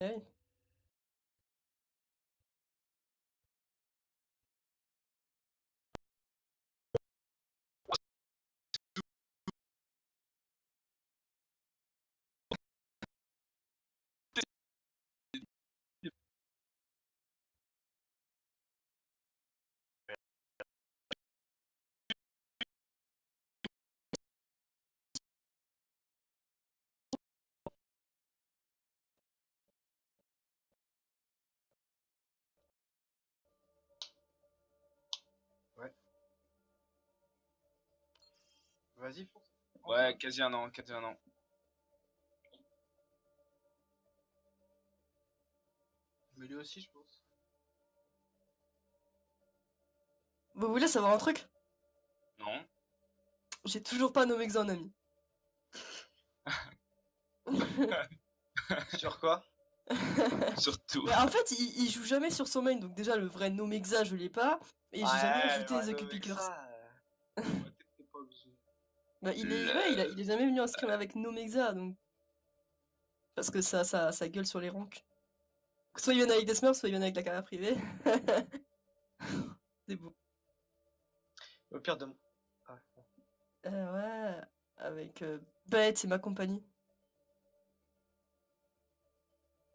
Ouais. Ouais. Vas-y, fonce. Ouais, quasi un an, quasi un an. Mais lui aussi, je pense. Vous voulez savoir un truc? Non. J'ai toujours pas nommé Xan ami. Sur quoi? Surtout. Mais en fait, il joue jamais sur son main, donc déjà le vrai Nomexa je l'ai pas, et j'ai jamais ajouté The avec Q-Pickers. ça. T'es pas obligé. Bah, Le... il est jamais venu en scrim avec Nomexa, donc. Parce que ça gueule sur les ranks. Soit il vient avec des smurfs, soit il vient avec la carrière privée. C'est beau. Au pire de. Ah, bon. Ouais, avec Bête et ma compagnie.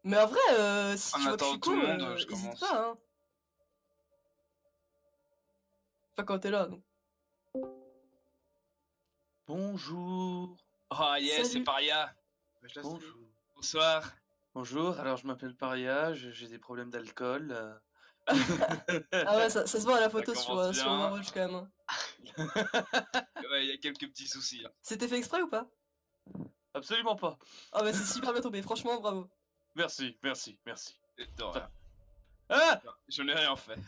Mais en vrai, si En tu vois que je attendant suis tout le cool, monde, je hésite commence. pas, hein. Enfin, quand t'es là, donc. Bonjour. Oh yes, c'est Salut. Paria. Je laisse Bonjour. Bonsoir. Bonjour, alors je m'appelle Paria, j'ai des problèmes d'alcool. Ah ouais, ça se voit à la photo commence sur bien. Overwatch quand même, hein. Ouais, il y a quelques petits soucis. Hein. C'était fait exprès ou pas? Absolument pas. Ah bah c'est super bien tombé, franchement bravo. Merci, merci, merci. De rien. Ah! Je n'ai rien fait.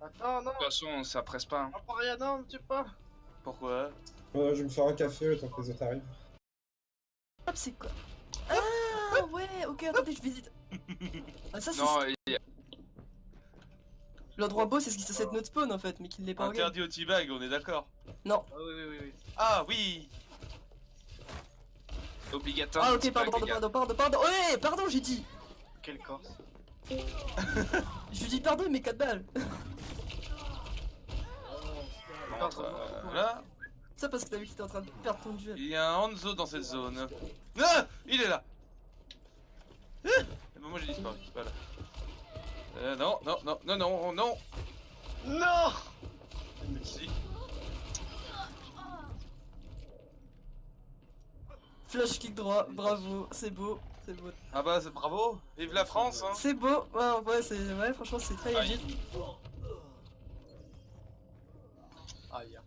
Attends, non. De toute façon, ça presse pas. Hein. Ah, pas rien, non, tu pas. Pourquoi? Je vais me faire un café le temps que les autres arrivent. Hop, c'est quoi? Ah ouais, ok, attendez, je visite. Ah, ça c'est Non, il y a- l'endroit beau, c'est ce qui c'est notre spawn en fait, mais qui ne l'est pas en game. Interdit au teabag, on est d'accord. Non. Ah oui, oui, oui, oui. Ah oui! obligatoire. Ah de ok, petit pardon, pack, les gars. pardon. Ouais, pardon, j'ai dit. Quel corse. Je lui dis pardon, mais 4 balles. Montre, Là, Ça parce que t'as vu qu'il était en train de perdre ton duel. il y a un Hanzo dans cette zone. Ah! Il est là! Ah! Eh ben, moi j'ai disparu, c'est pas là. Non, non, non, non, non, non! Non. Si. Flash kick droit, bravo, c'est beau, c'est beau. Ah bah c'est bravo! Vive la France, hein! C'est beau, ouais, franchement c'est très Aïe. legit. Aïe.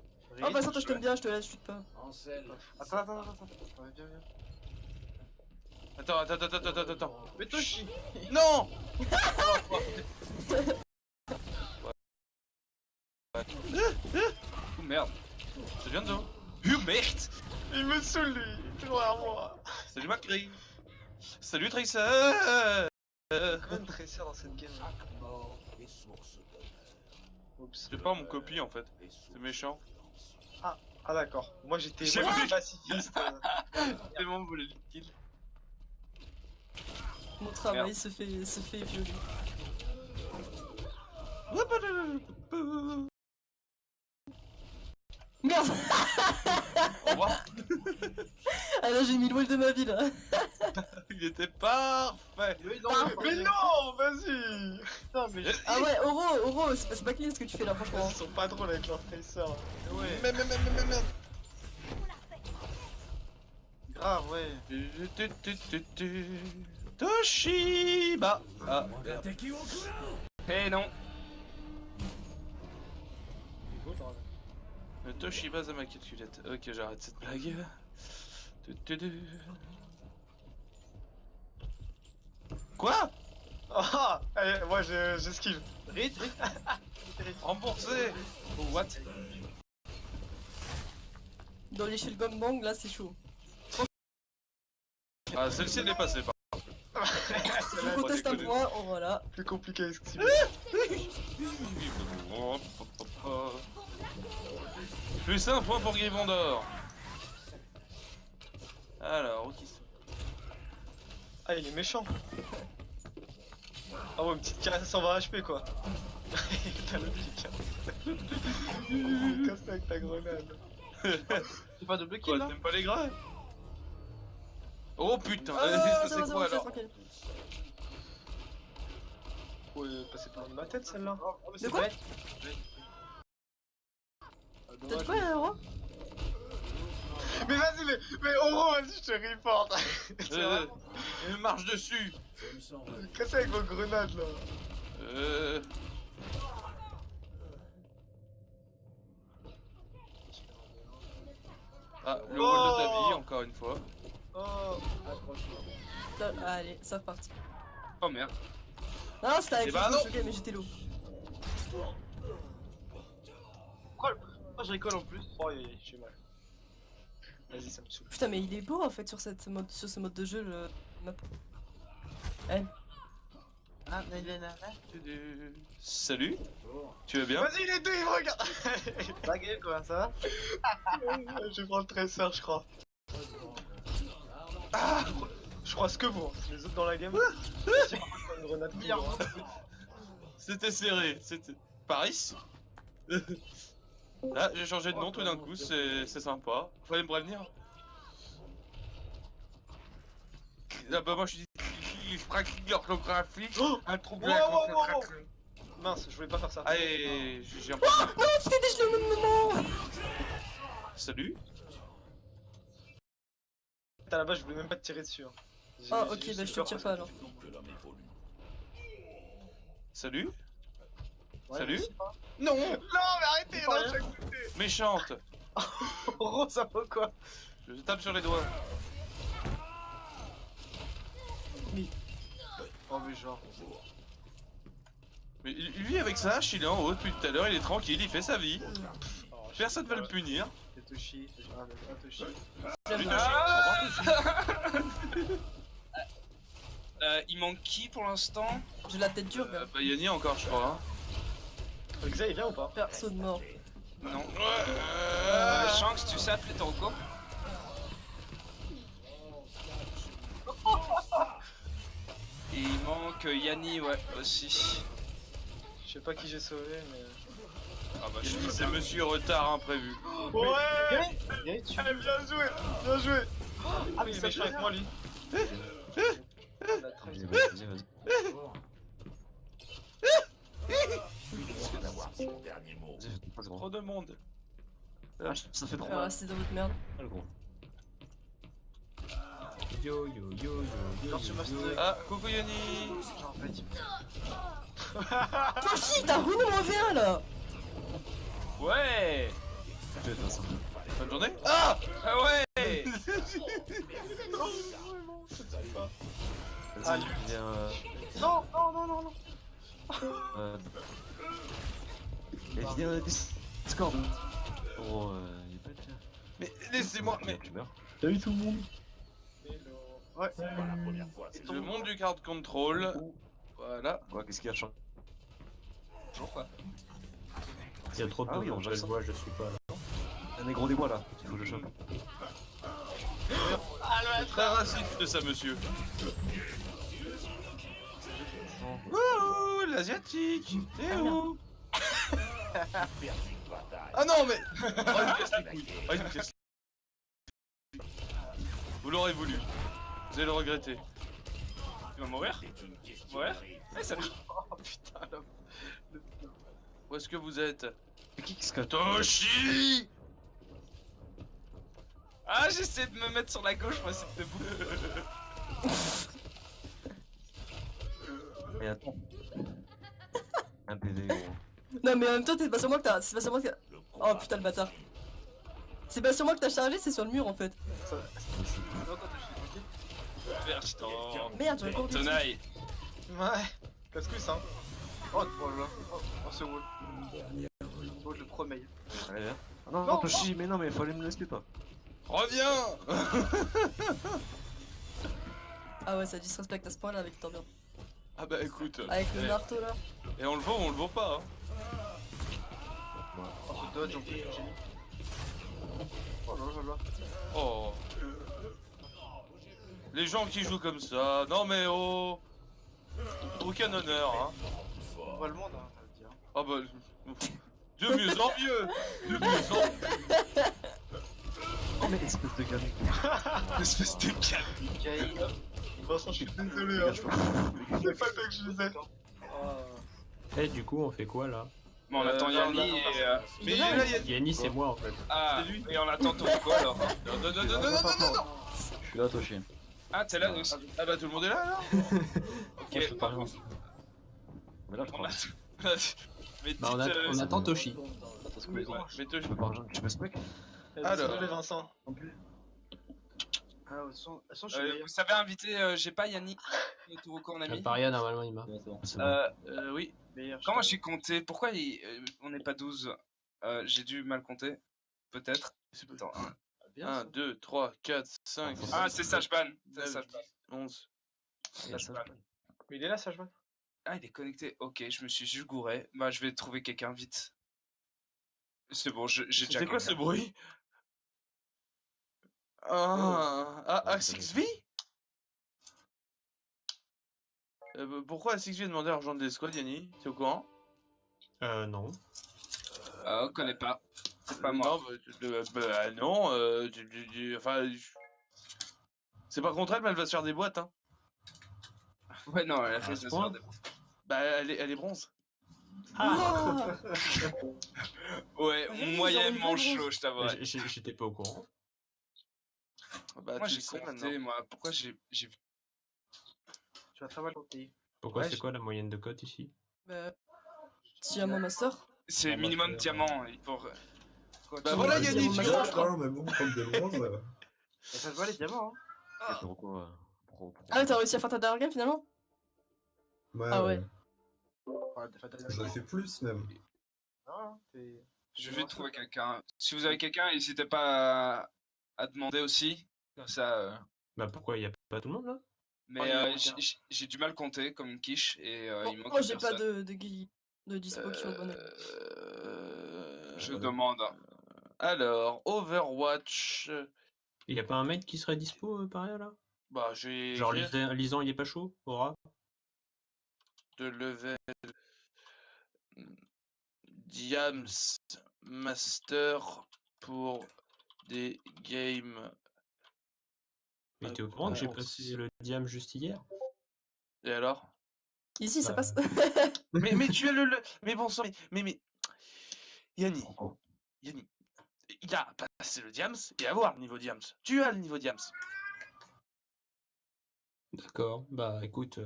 Oh bah ça toi je t'aime bien, je te laisse, chute pas. Attends. Ouais, viens. Attends. Mais toi, chie. Non! Oh merde. C'est bien Zo. Merde. Il me saoule, lui. Toujours derrière moi. Salut Macri. Salut Tracer. Combien de Tracer dans cette game? Oups. C'est pas mon copie en fait. C'est méchant. Ah d'accord. Moi j'étais J'ai vraiment vu. pacifiste. C'est bon, vous voulez le kill. Mon travail Merde. se fait violer. Merde. Au revoir. Ah là j'ai mis le wall de ma vie là. Il était parfait. Mais non, vas-y. Putain, mais Ah ouais, Oro, c'est pas clean ce que tu fais là franchement. ils sont pas drôles avec leur Tracer. Ouais. Mais. Grave, ouais. Toshiba. Ah, merde. Eh non. Le Toshiba ça ma calculette. Ok, j'arrête cette blague. Quoi? Ah, allez, moi j'esquive. Rit. Remboursé. Oh, what? Dans les shield gangbang là c'est chaud. Ah, celle-ci elle est passée par. Je conteste un point, oh voilà. Plus compliqué à esquiver. Plus un point pour Gryffondor. Alors, ok. Ah, il est méchant. Ah ouais, une petite casse 120 HP quoi. T'as le pic. Casse avec ta grenade. C'est pas double kill Quoi, là? t'aimes pas les gras? Oh putain, Ah, ça ça va, c'est ça quoi va, alors? tranquille. Ouais, passer par ma tête celle-là. De quoi? T'as dit quoi, Oro? Mais vas-y, mais Oro, vas-y, je te reporte. Il marche dessus. Cassez avec vos grenades là. Ah, le rôle de ta vie, encore une fois. Oh. Allez, ça parti. Oh merde. Non, c'était avec Eh bah le non. ok, mais j'étais low. Oh, je rigole en plus. Oh, j'ai mal. Vas-y, ça me saoule. Putain, mais il est beau en fait sur ce mode de jeu, le map. Eh, Ah, Nailena. Salut. Tu vas bien? Vas-y, les deux, ils me regardent. La gueule quoi, ça va? Je vais prendre tresseur, je crois. Ah, je crois ce que vous. Les autres dans la game. C'est pas une grenade qui vient. C'était serré, c'était... Paris. Là, j'ai changé de nom tout d'un coup, c'est sympa. Fallait me prévenir. Ah bah moi je suis orthographique, un trouble de la Wow, wow, wow, wow. concentration. Mince, je voulais pas faire ça. Allez, j'ai un peu... non, c'était dégelé au même moment. Salut. À la base, je voulais même pas te tirer dessus. Hein. Ah, ok, bah je te tire pas alors. Salut. Ouais, Salut. je sais pas. Non. Non, mais arrêtez, Pas non, rien. Méchante. Oro, ça vaut quoi? Je tape sur les doigts. Oh, mais genre. Mais il vit avec sa hache, il est en haut depuis tout à l'heure, il est tranquille, il fait sa vie. Personne va le punir. C'est Toshi. Ah, mais pas Toshi. Salut, Il manque qui pour l'instant? J'ai la tête dure, gars. Bah Yanni encore je crois. Xa, il vient ou pas? Perso de mort. Non. Shanks, tu sais appeler ton co? Et il manque Yanni, ouais, aussi. Je sais pas qui j'ai sauvé, mais. Ah bah je suis C'est monsieur retard imprévu. Ouais! Viens, tu... Allez, bien joué! Bien joué! Ah, mais il est ça méchant fait avec moi, lui. Vas-y, vas-y, vas-y. Vas-y, Trop de monde. ça fait trop Je vais mal. rester dans votre merde. Le gros. Yo yo yo yo yo. Ah, coucou Yanni. Toi aussi, t'as ruiné mon V1 là. Ouais. Je vais faire ça. Bonne journée. Ah. Ah ouais. Vas-y, viens. Non, non, non, non, non. Et viens Discord. Oh, il est pas bien. Mais laissez-moi. Mais Tu meurs. Salut tout le monde. Ouais. je monte du card control. Voilà. Quoi, qu'est-ce qu'il y a changé? Il y a trop de Ah oui, gens, on je gère le ça. vois, je suis pas là. Un négro des bois là, il faut que je chope. Très raciste de ça, monsieur. Oh, l'asiatique. T'es où? Ah non, mais. Oh, il me casse les couilles. Oh, il me casse les couilles. Vous l'aurez voulu. Vous allez le regretter. Il va mourir? Mourir? Eh, salut. Oh putain, là. Où est-ce que vous êtes? C'est qui se casse? Toshi. Ah, j'essaie de me mettre sur la gauche, moi, c'est debout. Mais attends. Un PV gros. Non, mais en même temps, c'est pas sur moi que t'as. C'est pas sur moi que t'as. Oh putain, le bâtard. C'est pas sur moi que t'as chargé, c'est sur le mur en fait. Putain. Merde, j'aurais pas oublié. Tenaille. Ouais. Casse-couille, ça. Oh, voilà. Oh, c'est wall. Oh, le premier. Allez, viens. Ah non, Non, non, Toshi, mais non, mais fallait me laisser toi. Reviens. Ah ouais, ça disrespecte à ce point là avec Torbjorn. Ah bah écoute. Avec le marteau là. Et on le vend ou on le vend pas, hein. Oh, ce dodge en plus, j'ai mis. Oh là là là. Oh. Les gens qui jouent comme ça, non mais oh. Aucun honneur, hein. On voit le monde, hein, ça veut dire. Ah bah. De mieux en mieux. De mieux en mieux. Oh, mais espèce de gamin. Espèce de calme. Michael. Vincent, je suis désolé, hein. C'est pas ça que je disais. Eh, du coup, on fait quoi là? Bon, on attend Yanni et. Mais il est là, Yanni. Yanni, c'est moi en fait. Ah, C'est lui. et on attend Toko alors. Non, non, non, non, non, non, non, non. Je suis là, Toshi. Ah, t'es là aussi. Ah bah tout le monde est là alors. Ok, par contre. Mais là, je On crois. attend. Mais Bah, dites, on attend Toshi. Attends, ce que Mais je mais toi, Je peux pas rejoindre, tu peux spec? Alors. Désolé, Vincent. Non plus. Ah, elles sont chez les vous savez inviter, j'ai pas Yannick Toroko en ami. Paria, normalement, il m'a. C'est bon. Oui. meilleurs. Comment j'ai compté? Pourquoi on n'est pas 12? J'ai dû mal compter. Peut-être. Attends, Bien, 1, ça. 2, 3, 4, 5, Ah, c'est Sageban. C'est 9, Sageban. 11. Mais il est là, Sageman. Ah, il est connecté. Ok, je me suis juste gouré. Bah, je vais trouver quelqu'un vite. C'est bon, j'ai déjà C'est quoi ce quelqu'un. bruit? Ah, A6V? Pourquoi A6V a demandé à rejoindre des squads, Yanni? T'es au courant? Non. Ah, on connaît pas. C'est pas moi. Non, non, enfin... C'est pas contre elle, mais elle va se faire des boîtes, hein. Ouais, non, elle a fait ce ça point sur des... Bah, elle est bronze. Ah. Ouais, Vas-y, moyennement j'en ai chaud, je t'avoue. J'étais pas au courant. Bah, Moi, tu j'ai le sais compté, maintenant. moi. Pourquoi j'ai... Tu vas très mal compter. Pourquoi Ouais, c'est quoi la moyenne de cote ici? Bah, Diamant Master. C'est Ah, minimum bah, diamant. Pour... Bah voilà, Ouais, Yanni, Diamant tu vois. Master. Non, mais bon, comme des bronzes. Et ça se voit les diamants, hein. Et Toroko, Ah ouais, t'as réussi à faire ta Darga finalement? Ouais, Ah ouais. Enfin, J'en ai fait plus même. Non, t'es. Je vais trouver quelqu'un. Si vous avez quelqu'un, n'hésitez pas à demander aussi. Comme ça... Bah, pourquoi il y a pas tout le monde là? Mais Oh, il y a aucun. j'ai du mal compter comme une quiche et Bon, il manque moi une j'ai pas personne. de dispo qui au bonnet. Je demande. Alors, Overwatch... Il y a pas un mec qui serait dispo, Paria là? Bah, j'ai... Genre, Lisan, il est pas chaud? Aura? de level Diams Master pour des games. Mais t'es au courant que j'ai Ah, passé le diam juste hier? Et alors? Ici, ça Bah, passe. mais tu as mais bon sang, mais Yanni, Toroko. Yanni, il a passé le Diams et avoir le niveau Diams. Tu as le niveau Diams. D'accord, bah écoute,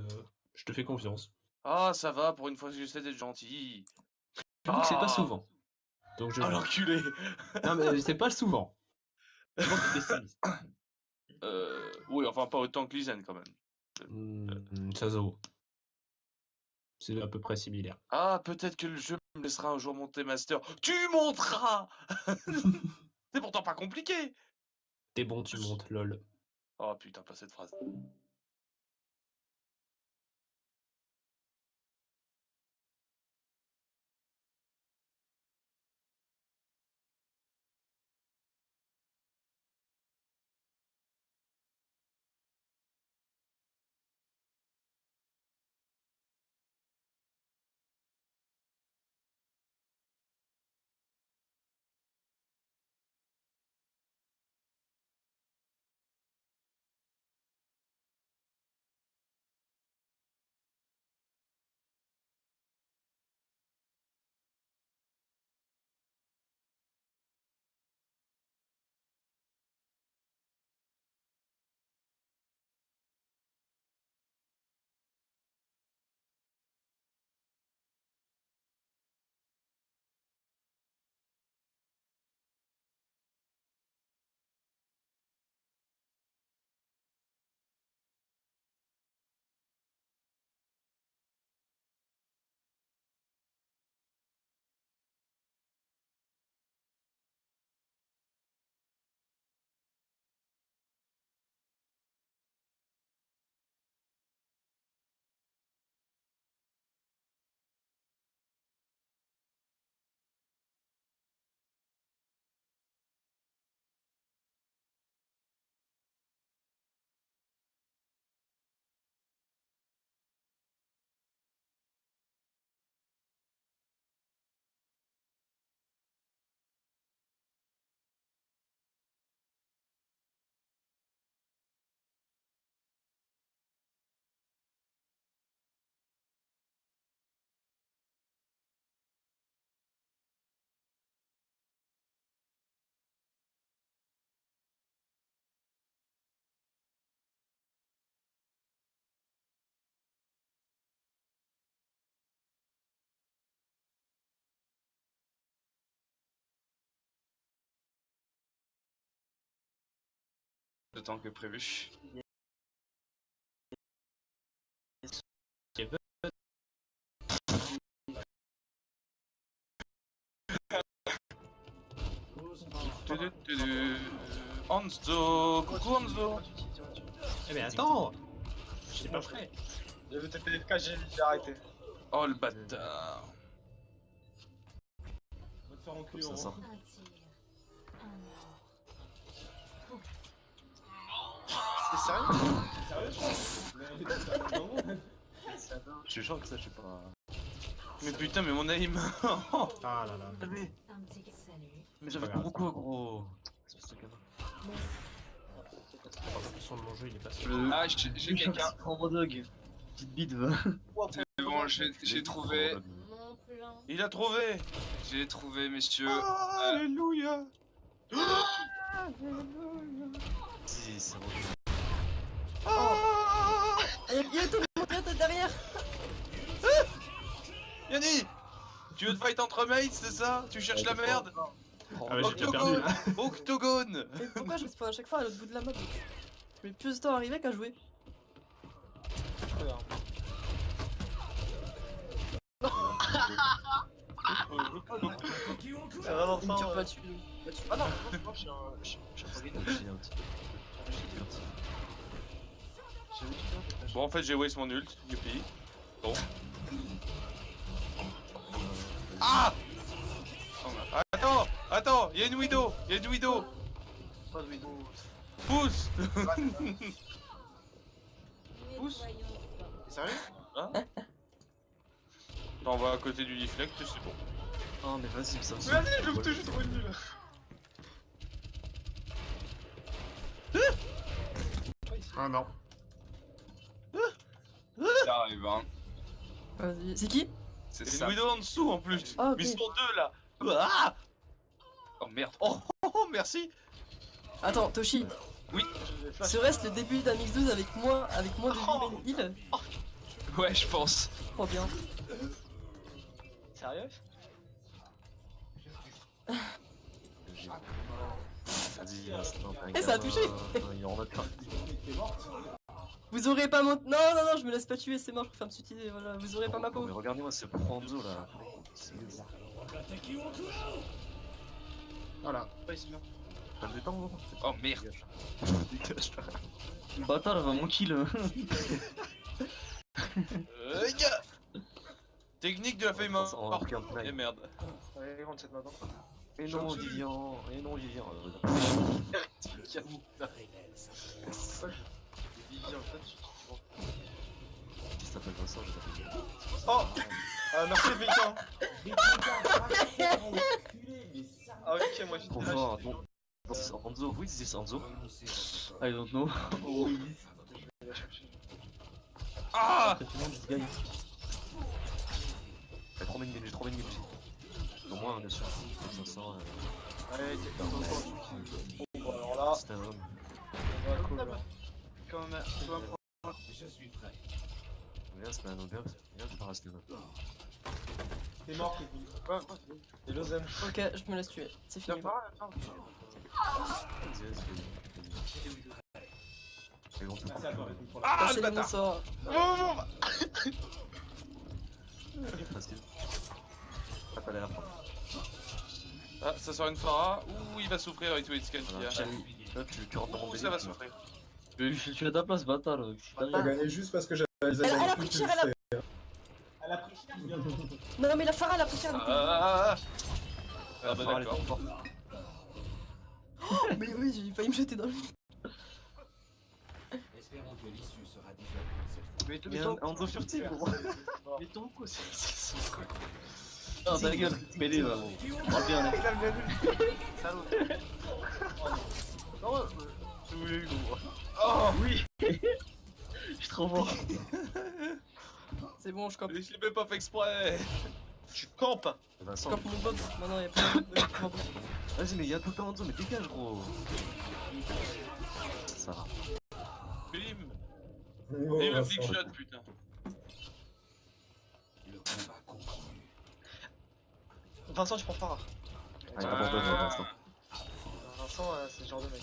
je te fais confiance. Ah, ça va, pour une fois que j'essaie d'être gentil. J'avoue que c'est pas Ah. souvent. Donc je... Oh l'enculé. Non mais c'est pas souvent. Souvent t'es pessimiste. Oui, enfin pas autant que Lisanne quand même. Ça se vaut. C'est à peu près similaire. Ah, peut-être que le jeu me laissera un jour monter Master. Tu monteras. C'est pourtant pas compliqué. T'es bon, tu montes, lol. Oh putain, pas cette phrase. de temps que prévu. Hanzo, coucou Hanzo. Eh mais attends, j'étais pas prêt. J'avais tapé les FK, j'ai arrêté. Oh le bâtard. Va te faire enculer Ça en sort. T'es sérieux? Je suis choqué que ça, je sais pas. Mais putain, mais mon aim. Ah là là. Mais j'avais pas pas grave. beaucoup gros. C'est ce gamin. Le son de mon jeu il est pas sûr. Ah, j'ai quelqu'un. Combo dog. Petite bite va. C'est bon, j'ai trouvé. Il a trouvé. J'ai trouvé, messieurs. Alléluia. Si, c'est bon. Il y a tout le monde derrière. Yanni, tu veux te fight entre mates, c'est ça? Tu cherches la merde? Ah ouais, j'ai déjà perdu là. Octogone. Mais pourquoi je respawn à chaque fois à l'autre bout de la map? Je mets plus de temps à arriver qu'à jouer. C'est vraiment Il me tire ça. pas dessus. Ah non. Je suis un J'ai un petit. Bon, en fait, j'ai waste mon ult. Youpi. Bon. Ah! Attends, y'a une widow. Pas de vidéo. Pousse. Pousse. T'es sérieux? Hein? T'en vas à côté du deflect, c'est bon. Oh, mais vas-y, ça me saoule. Vas-y, je te juste trop nul. Ah non. Ça arrive, hein. Vas-y. C'est qui? C'est Y'a ça. une widow en dessous en plus. Ah, ok. Mais ils sont deux là. Ah! Oh merde. Oh, merci. Attends, Toshi. Serait-ce le début d'un mix 12 avec moins de 8 heal? Ouais, je pense. Trop bien. Sérieux? Vas-y, instant. Eh, ça a touché. Il en a plein. Vous aurez pas mon... Non, je me laisse pas tuer, c'est mort, je préfère me suicider, voilà. Vous aurez pas ma Non, peau. mais regardez-moi ce Franzo là. C'est bizarre. Voilà. T'as le temps, gros? Oh merde. Dégage-toi. Bâtard, va mon kill. Gars. Technique de la feuille morte. On va marquer un Et knife. merde. Ouais, rentre cette maintenant. Et non, Vivian. Et non, Vivian. Vivian, en fait, Si t'appelles Vincent, je t'appelle. Oh! Merci Vivian! Ah ok, moi Trop j'étais là. fort. Bon. C'est Enzo, oui, c'est Enzo. I don't know. Ah! J'ai trop main Genji. Au moins, bien sûr. 500. Allez, t'es bon, alors là, C'est un homme. on va cool. Quand même, tu vas me prendre. Viens, c'est un homme. Viens, tu paras, c'est un homme. T'es mort, Kevin. Ouais, et l'Ozem. Ok, je me laisse tuer, c'est fini. Viens par là, Vas-y. Ils vont tout Merci à toi, Redmi, pour la. Ah, Passez le les bons bâtard. sorts. facile. Ah, t'as l'air. Ah, ça sort une Phara. Ouh, il va souffrir avec tous les scans qu'il y Voilà, a. là, tu rentres dans mon Ouh, délire. ça va tu vois. souffrir. Je suis à ta place, bâtard. J'ai gagné juste parce que j'avais les Elle a amis pris plus cher, que elle a- le Elle a pris cher, bien. Non mais la Pharah elle a pris cher. Ah bah Phara, elle est d'accord. trop forte. Mais oui, j'ai failli me jeter dans le lit. Mais Il y a un Enzo furtif, gros. Mais ton coup, c'est quoi? Ah, ta gueule, mêlée là. Parle bien, là. Il a le même. Salaud. Non, je voulais eu, gros. Oh Oui. Je suis trop fort. C'est bon, je campe. Mais je l'ai même pas fait exprès. Tu campes! Je Vincent, campe mon bob. Maintenant y'a pas de... vas-y, mais il y a tout le temps Enzo, mais dégage, gros. Ça va. Bim. Oh, Et le Vincent. flick shot, putain. Vincent, tu prends Farah. Allez, abandonne pour l'instant. Vincent, c'est le genre de mec.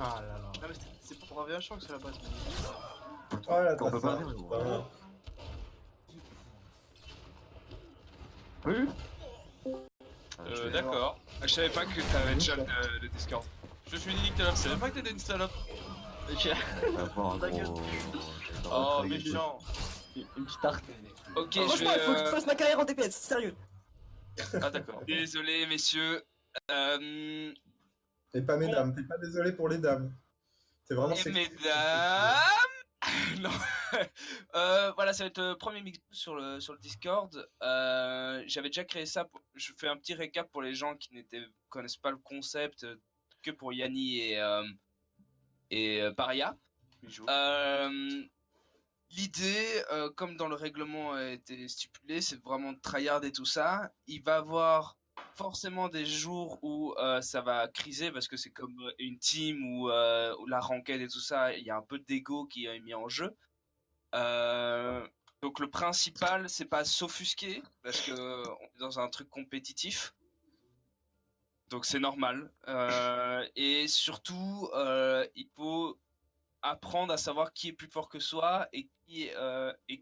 Ah là là. Ah, mais c'est pour un V1 que c'est la base. Oh là, On peut pas ça. faire, gros. Putain. Oui. Ah, je vais- D'accord. Je savais pas que t'avais déjà le Discord. Je suis une salope, je savais pas que t'étais une salope. Va voir, Ta gueule. gros. Oh, méchant. Une petite tarte. Ok, je Franchement, il faut que je vais. fasse ma carrière en DPS, sérieux. Ah, d'accord. Désolé, messieurs. Et pas mesdames, t'es pas désolé pour les dames. C'est vraiment Et sexy. mesdames. Non. Voilà, ça va être le premier mix sur le Discord. J'avais déjà créé ça. Je fais un petit récap pour les gens qui connaissent pas le concept, que pour Yanni et Paria. L'idée, comme dans le règlement a été stipulé, c'est vraiment de tryhard et tout ça. Il va y avoir forcément des jours où ça va criser parce que c'est comme une team où la ranked et tout ça, il y a un peu d'ego qui est mis en jeu. Donc le principal, c'est pas s'offusquer parce que on est dans un truc compétitif. Donc c'est normal. Et surtout, il faut apprendre à savoir qui est plus fort que soi et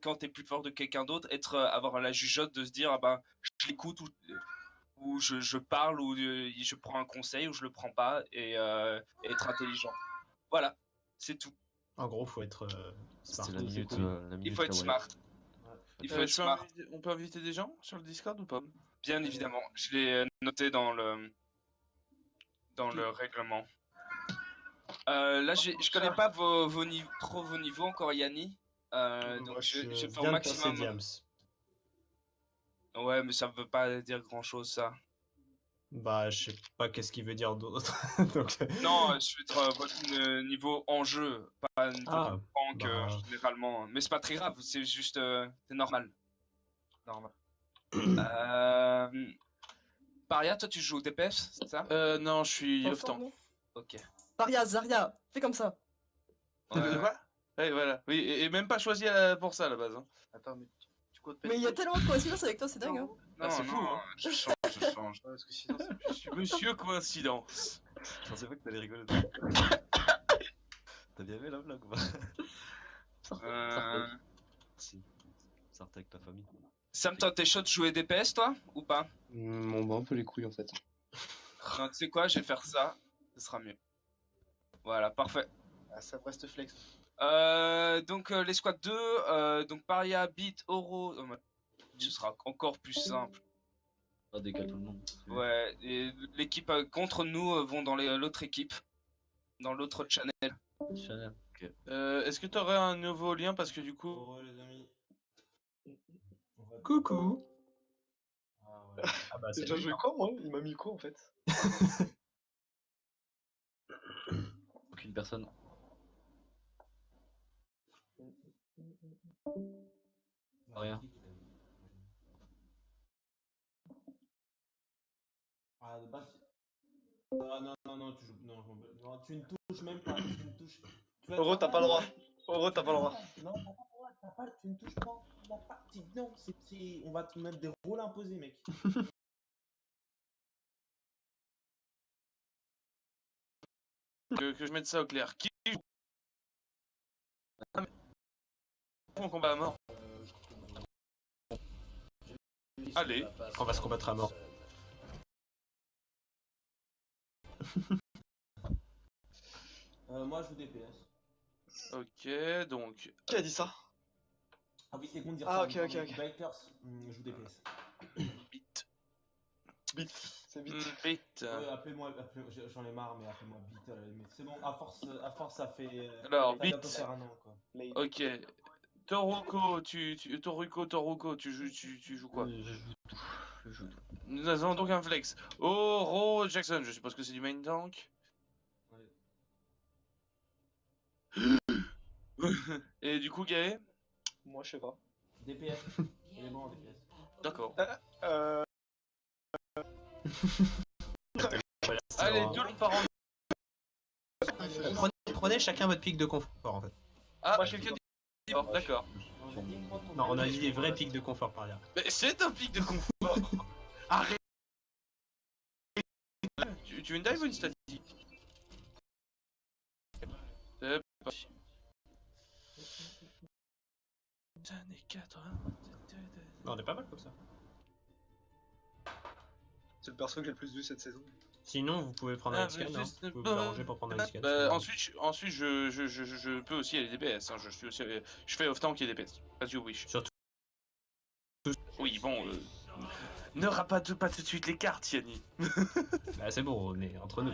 quand t'es plus fort de quelqu'un d'autre, avoir la jugeote de se dire ah ben je l'écoute ou je parle ou je prends un conseil ou je le prends pas et être intelligent. Voilà, c'est tout. En gros, faut être smart. C'est la minute. Il faut être smart. Il faut être smart, On peut inviter des gens sur le Discord ou pas? bien évidemment. Je l'ai noté dans le règlement. Là, je connais pas vos niveaux encore, Yanni. Donc je fais au viens de passer maximum. Diams. Ouais, mais ça veut pas dire grand chose, ça. Bah, je sais pas qu'est-ce qu'il veut dire d'autre. Donc, Non, je vais être votre niveau en jeu, pas niveau Ah, rank bah. généralement. Mais c'est pas très grave, c'est juste c'est normal. Normal. Paria, toi tu joues au DPS, c'est ça? Non, je suis Yoftan. Enfant, non. Ok. Paria, Zarya, fais comme ça. Ouais. Quoi? Ouais, voilà. Oui, et même pas choisi pour ça à la base. Hein. Attends, mais tu comptes Mais il y a tellement de coïncidences avec toi, c'est dingue. Hein. Ah, c'est fou, hein. Je change. Parce que sinon, Je suis monsieur coïncidence. Je pensais pas que t'allais rigoler. T'as bien aimé la blague ou pas? Si. Sortez avec ta famille. Sam, toi t'es chaud de jouer DPS toi ou pas? On bat un peu les couilles en fait. Non, tu sais quoi, je vais faire ça, ce sera mieux. Voilà, parfait. ah, ça reste flex. Donc les squads 2, donc Paria, Beat, Oro, ce sera encore plus simple. Pas décale tout le monde. Ouais, et l'équipe contre nous vont dans l'autre équipe, dans l'autre channel. Chanel. Ok. Est-ce que t'aurais un nouveau lien parce que du coup. les amis. Coucou. Ah bah, J'ai c'est déjà joué quoi, moi? Il m'a mis quoi en fait? Aucune personne. Rien. Ah, de base. Ah non, non, non, tu joues. Non, non, tu ne touches même pas. Tu ne touches. Oro, t'as pas le droit. Oro, t'as pas le droit. Non, t'as pas le droit. Tu ne touches pas. Non, on va te mettre des rôles imposés, mec. Que je mette ça au clair. Qui joue? Mon combat à mort. Allez. On va se combattre à mort. Moi, je joue DPS. Ok, donc. Qui a dit ça? Ah oui, c'est con de dire Ah, ça. ok, ok, ok. Bikers, je joue DPS. Bit. Bit, c'est bit. Bit. Ouais, appelez-moi, j'en ai marre, mais appelez-moi Beat. Mais c'est bon, à force, ça fait. Alors, ça va bientôt Beat. faire un an, quoi. Ok. Toruko, Toruko, tu joues quoi? Je joue tout. Je joue tout. Nous avons donc un flex. Oro Jackson, je suppose que c'est du main tank. Et du coup, Gaé? Moi, je sais pas. DPS. Il est bon en DPS. D'accord. Euh. Allez, tout le parent. Prenez chacun votre pic de confort en fait. Ah, Moi, je quelqu'un suis dit. Oh, d'accord. Non, on a dit des vrais pics de confort par là. Mais c'est un pic de confort. Arrête. Tu veux une dive ou une statique? parti. Années 80. On est pas mal comme ça. C'est le perso que j'ai le plus vu cette saison. Sinon, vous pouvez prendre un Ah, scan, mais hein. juste- Vous pouvez vous arranger pour prendre un scan. Ensuite, je peux aussi aller DPS. Hein. Je suis aussi, je fais off-tank et DPS. As you wish. Surtout. Oui, bon. Ne rapate pas tout de suite les cartes, Yanni. Bah, c'est bon, on est entre nous.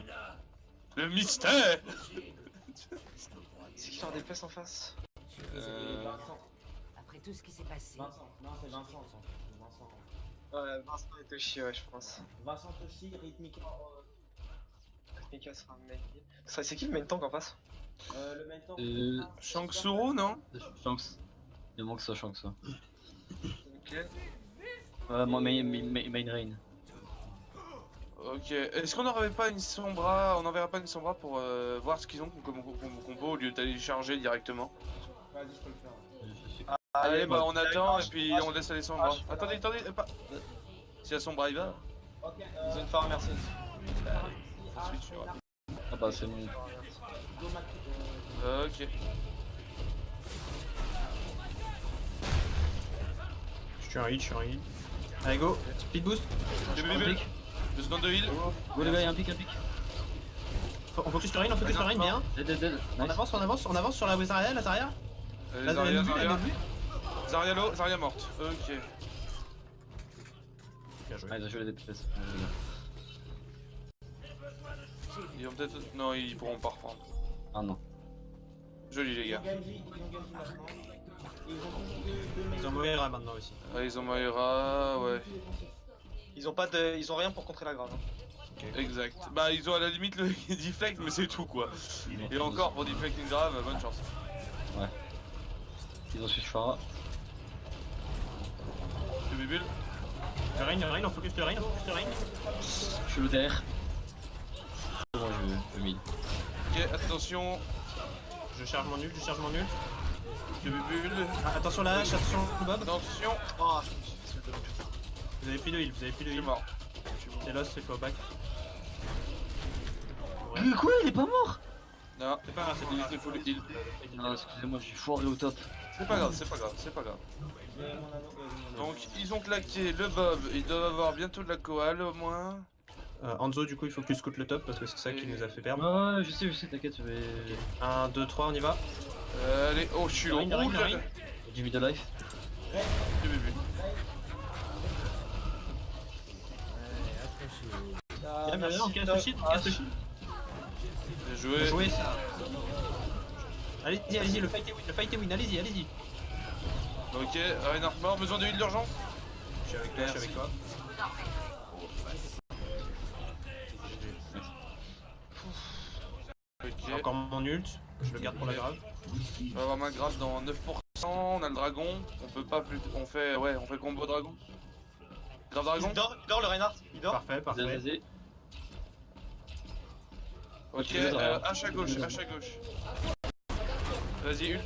Le mystère. C'est qui leur DPS en face? Vincent. Après tout ce qui s'est passé. Vincent. Non, c'est Vincent. Vincent. Ouais, Vincent et Toshi, ouais, je pense. Vincent Toshi, Rhythmica. Mika sera main. C'est qui le main tank en face? Le main tank. Shanks Soro, non? Shanks. Il manque ça, Shanks. Ok. Moi, main rain. Ok. Est-ce qu'on n'aurait pas une Sombra? On n'enverra pas une Sombra pour voir ce qu'ils ont comme combo au lieu d'aller charger directement? Vas-y, je peux le faire. Allez, bah bah, on attend et puis on laisse aller Sombra. Attendez, pas. Si la Sombra il va. Ok, Ils ont une phare, merci. Ensuite, tu vois. Ah bah, c'est bon. Ok. Je suis un hit. Allez, go. Speed boost. Deux bébés. 2 secondes de heal. Go les gars, y'a un pic. On focus le rain, bien. Dead. On avance sur la Zarya, la Zarya. La Zarya, Zarya, elle est vue. Zarya low, Zarya morte. Ok. Bien joué. Ah, ils ont joué les DPS. Ils vont peut-être. Non, ils pourront pas reprendre. Ah non. Joli les gars. Ils ont Moira maintenant aussi. Ouais, ils ont Moira, ouais. Ils ont rien pour contrer la grave. Hein. Exact. Bah, ils ont à la limite le deflect, mais c'est tout quoi. Et encore pour deflect une grave, bonne chance. Ouais. Ils ont su Shara. Le bébé. Le rain, on focus le rain. Je suis le TR. Moi je mid. Ok, attention. Je charge mon ult. Le bébé. Ah, attention la hache, attention le Bob. Attention. Oh, Vous avez plus de heal, Je suis mort. C'est lost, il faut back. Quoi, il est pas mort? Non, c'est pas grave, c'est full heal. Non, excusez-moi, j'ai foiré au top. C'est pas grave. Donc, ils ont claqué le Bob, ils doivent avoir bientôt de la koal au moins. Hanzo, du coup, il faut que tu scoutes le top parce que c'est ça qui nous a fait perdre. Ouais, je sais, t'inquiète, je vais. 1, 2, 3, on y va. Allez, oh, je suis au Le rain, le rain. Du mid life. Le bébé. On casse le shield, Bien joué. Bien joué ça. Allez-y, le fight est win, allez-y. Ok, Reinhardt mort, besoin de heal d'urgence. Je suis avec toi. Ok, J'ai encore mon ult, je le garde pour la grave. on va avoir ma grave dans 9%, on a le dragon, on peut pas plus... On fait combo dragon. Grave dragon. il dort le Reinhardt. Il dort. Parfait. Vas-y. Ok, H à gauche. Vas-y, ult.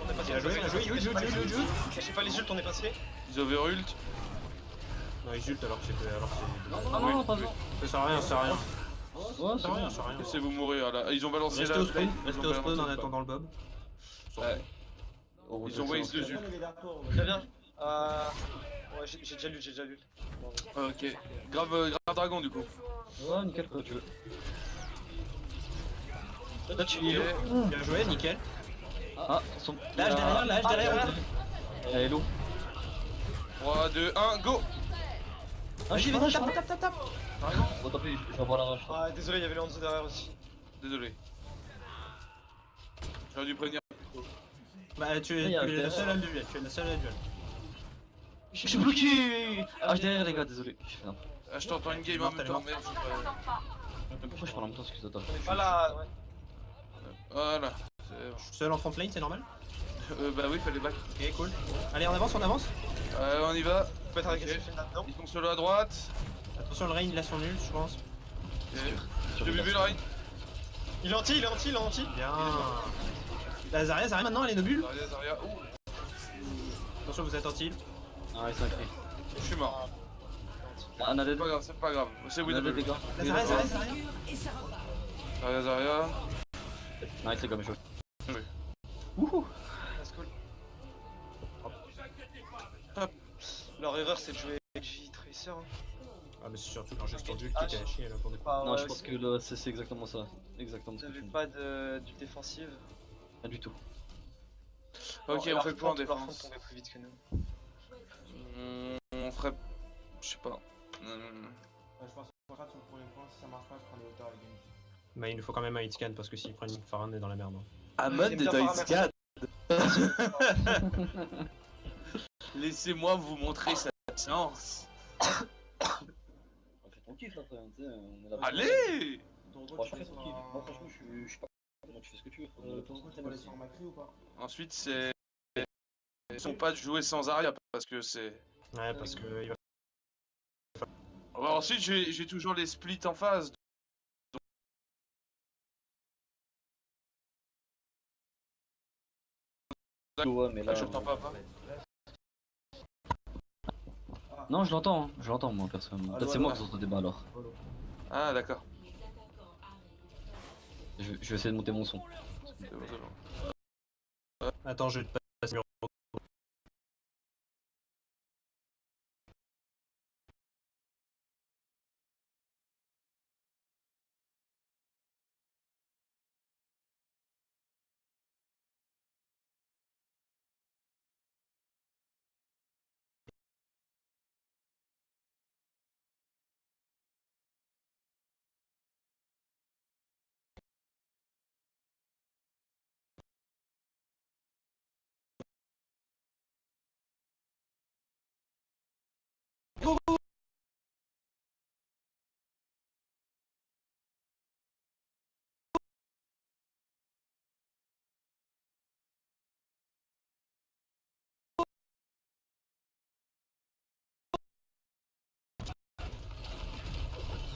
On est passé. Il a joué, ult. J'ai pas les ults, on est passé. Ils over ult. Non, il ult alors que c'est... Non, pas bon. Ça sert à rien, Ouais, c'est bon. ça sert à rien. Laissez-vous mourir là. Ils ont balancé Restez la au spawn, play, restez au spawn en attendant le Bob. Ouais. Ils ont waste de ult. Très bien. Ouais, j'ai déjà lu. Bon, Ok. Grave dragon du coup. Ouais, nickel, quoi, tu veux. Là, tu y es. Bien joué, nickel. Ah, son. Lâche derrière, regarde. Hello. 3, 2, 1, go. Ah, j'y vais, Tape. Bon, tant pis, je vais avoir la rush. Ah, désolé, il y avait le Hanzo derrière aussi. Désolé. J'aurais dû prévenir. Bah, tu es le seul à le duel, Je suis bloqué. Ah, derrière, les gars, désolé. Ah, je t'entends une game en même temps, mais je sais pas. Pourquoi je parle en même temps, excuse-toi. On est pas là, ouais. Voilà. Je suis seul en front lane, c'est normal? Bah oui, fallait back. Ok, cool. Allez, on avance. On y va. On peut être agressif là-dedans. Ils sont solo à droite. Attention, le rain, il a son ult, je pense. J'ai vu le rain. Il est anti. Bien. La Zarya maintenant, elle est nobule. Zarya. Ouh, Attention, vous êtes anti. Ah, ouais, sacré. je suis mort. Ah, on a des C'est pas grave. C'est On a des winnable. dégâts. La Zarya. Zarya. Nice, c'est comme chaud. Wouhou. That's cool. Hop. Leur erreur c'est de jouer G Tracer. Hein. Ah, mais c'est surtout leur gestion de jeu qui était à chier là pour des coups. Ah, Non, ouais, je pense que là, c'est exactement ça. Exactement ce que tu J'avais dis. pas de défensive. Pas du tout. Ok, on fait le point en défense. tomber plus vite que nous. On ferait. Je sais pas. Je pense qu'on fera sur le premier point, si ça marche pas, je prends les hauteurs avec Genji. Mais il nous faut quand même un hitscan parce que s'ils prennent une Farah, on est dans la merde. Hein. Amon J'aime est bien dans Farah, X4. Laissez-moi vous montrer sa séance. On fait ton kiff après, tu sais, on est là. Allez. Franchement, fais ton kiff. Moi, franchement, je sais pas comment tu fais ce que tu veux. Tu vas aller sur Macri ou pas? Ensuite, c'est. Ils sont pas de jouer sans Aria parce que c'est. Ouais, parce que il va... Ensuite, j'ai toujours les splits en phase. Ouais, mais là. Je t'entends pas. Non, je l'entends moi, personnellement. Peut-être c'est moi qui entends des bas alors. Ah, d'accord. Je vais essayer de monter mon son. C'est bon, c'est bon. Attends, je vais te passer le numéro.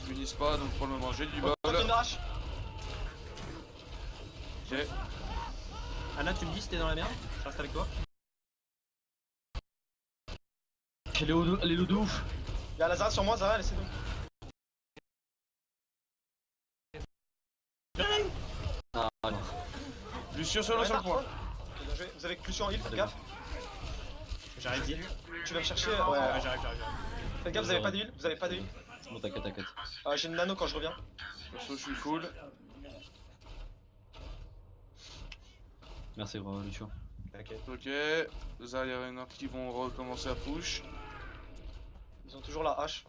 Ils finissent pas, donc pour le moment, j'ai du bol. Ok. Anna, tu me dis si t'es dans la merde? Je reste avec toi. Elle est l'eau de ouf. Y'a la Zara sur moi, Zara, laissez-nous. Ah, non. Lucio solo sur le point. Ok, bien joué. Vous avez Lucio en heal, faites gaffe. J'arrive vite. Tu vas me chercher. Ouais, Ouais, j'arrive. faites gaffe, vous avez pas de heal, vous avez pas de heal. Bon, t'inquiète. J'ai une nano quand je reviens. Perso, je suis full. Merci, Lucio. T'inquiète. Ok. Zarya et Renard qui vont recommencer à push. Ils ont toujours la hache.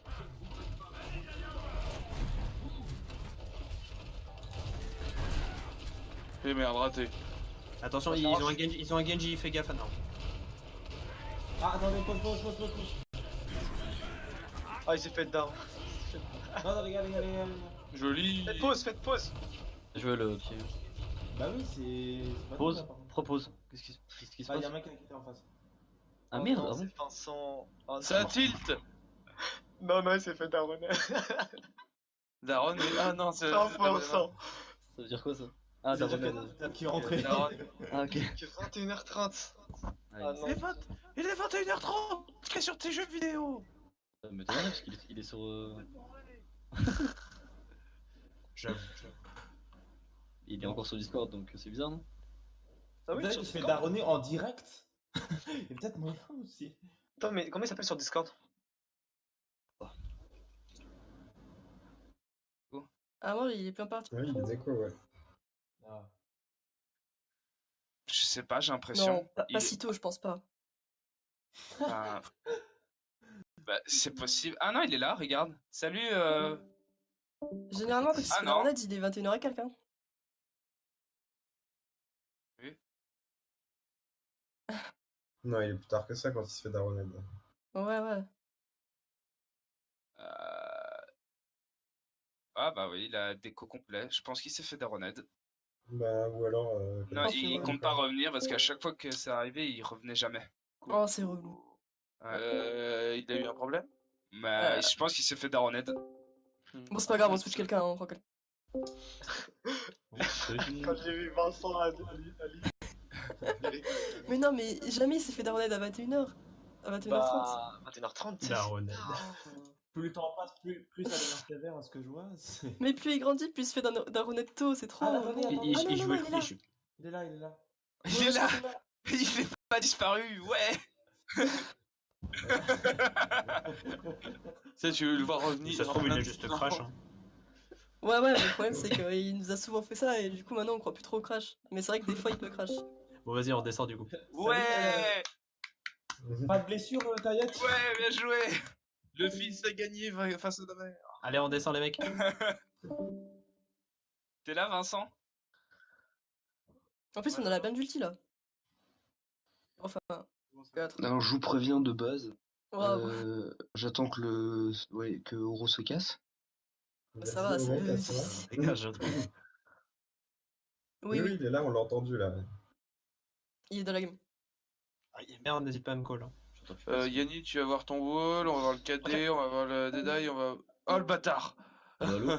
Eh merde, raté. Attention, ils ont un Genji, fais gaffe, Anna. Ah, attendez, pause. Ah, il s'est fait down. Non, les gars. Joli. Faites pause. Je veux le pied. Bah oui, c'est pas Pause, tout, là, par contre. propose. Qu'est-ce qui se Bah, passe? y'a un mec qui a quitté en face. Ah merde, non, ah bon? c'est Vincent. Oh, Ça non. tilt. Non, il s'est fait down. Daron est... Ah non, c'est... 100%. Ça veut dire quoi ça? Ah, t'as remis. Qui est rentré. Daron. Ah, ok. Il est 21h30. Ah non. Il est 21h30. Qu'est-ce sur tes jeux vidéo? Ça me m'étonnerait parce qu'il est sur. J'avoue. Il est encore sur Discord donc c'est bizarre, non? Ah oui, Peut-être sur qu'il se fait Discord. daronner en direct. Il y a peut-être moyen aussi. Attends, mais comment il s'appelle sur Discord? Ah, moi, il est plein partout. Oui, il disait quoi, ouais. Ah. Je sais pas, j'ai l'impression. Non, pas si tôt, je pense pas. Ah. Bah, c'est possible. Ah non, il est là, regarde. Salut. Généralement, quand il se Ah fait non. la renade, il est 21h et quelqu'un. Non, il est plus tard que ça quand il se fait daronade. Ouais. Ah bah oui, il a déco complet. Je pense qu'il s'est fait daronade. Bah, ou alors. Non, c'est il vrai. compte pas revenir parce qu'à chaque fois que c'est arrivé, il revenait jamais. Oh, c'est relou. Ouais. Il a eu un problème? Bah, je pense qu'il s'est fait daronade. Bon, c'est pas grave, on switch quelqu'un, hein, on prend quelqu'un. Quand j'ai vu Vincent à Mais non, mais jamais il s'est fait daronade à 21h. À 21h30. Bah, 21h30, c'est. Daronade. Plus le temps passe, plus ça devient sévère à ce que je vois. Mais plus il grandit, plus il se fait d'un Ronetto, c'est trop. Ah, attendez, bon. attendez. Il Ah, non, non, jouait. non, il est là. Il est là, il est là. Il est là. Il est pas disparu, ouais. Tu sais, tu veux le voir revenir. Ça se trouve, il a juste crash. Hein. Ouais, mais le problème c'est qu'il nous a souvent fait ça et du coup maintenant on croit plus trop au crash. Mais c'est vrai que des fois il peut crash. Bon, vas-y, on descend du coup. Ouais. Pas de blessure, Taillette? Ouais, bien joué. Le fils a gagné face à la mère. Allez, on descend, les mecs. T'es là, Vincent? En plus on a la bande d'ulti là. Enfin. Alors, je vous préviens de base. Waouh. J'attends que Oro se casse. Ça va, c'est. Dégage. Oui, oui, il est là, on l'a entendu là. il est dans la game. Merde, n'hésite pas à me call. Hein. Yanni, tu vas voir ton wall, on va voir le KD, on va voir le Deadeye, on va. Oh le bâtard. Allô?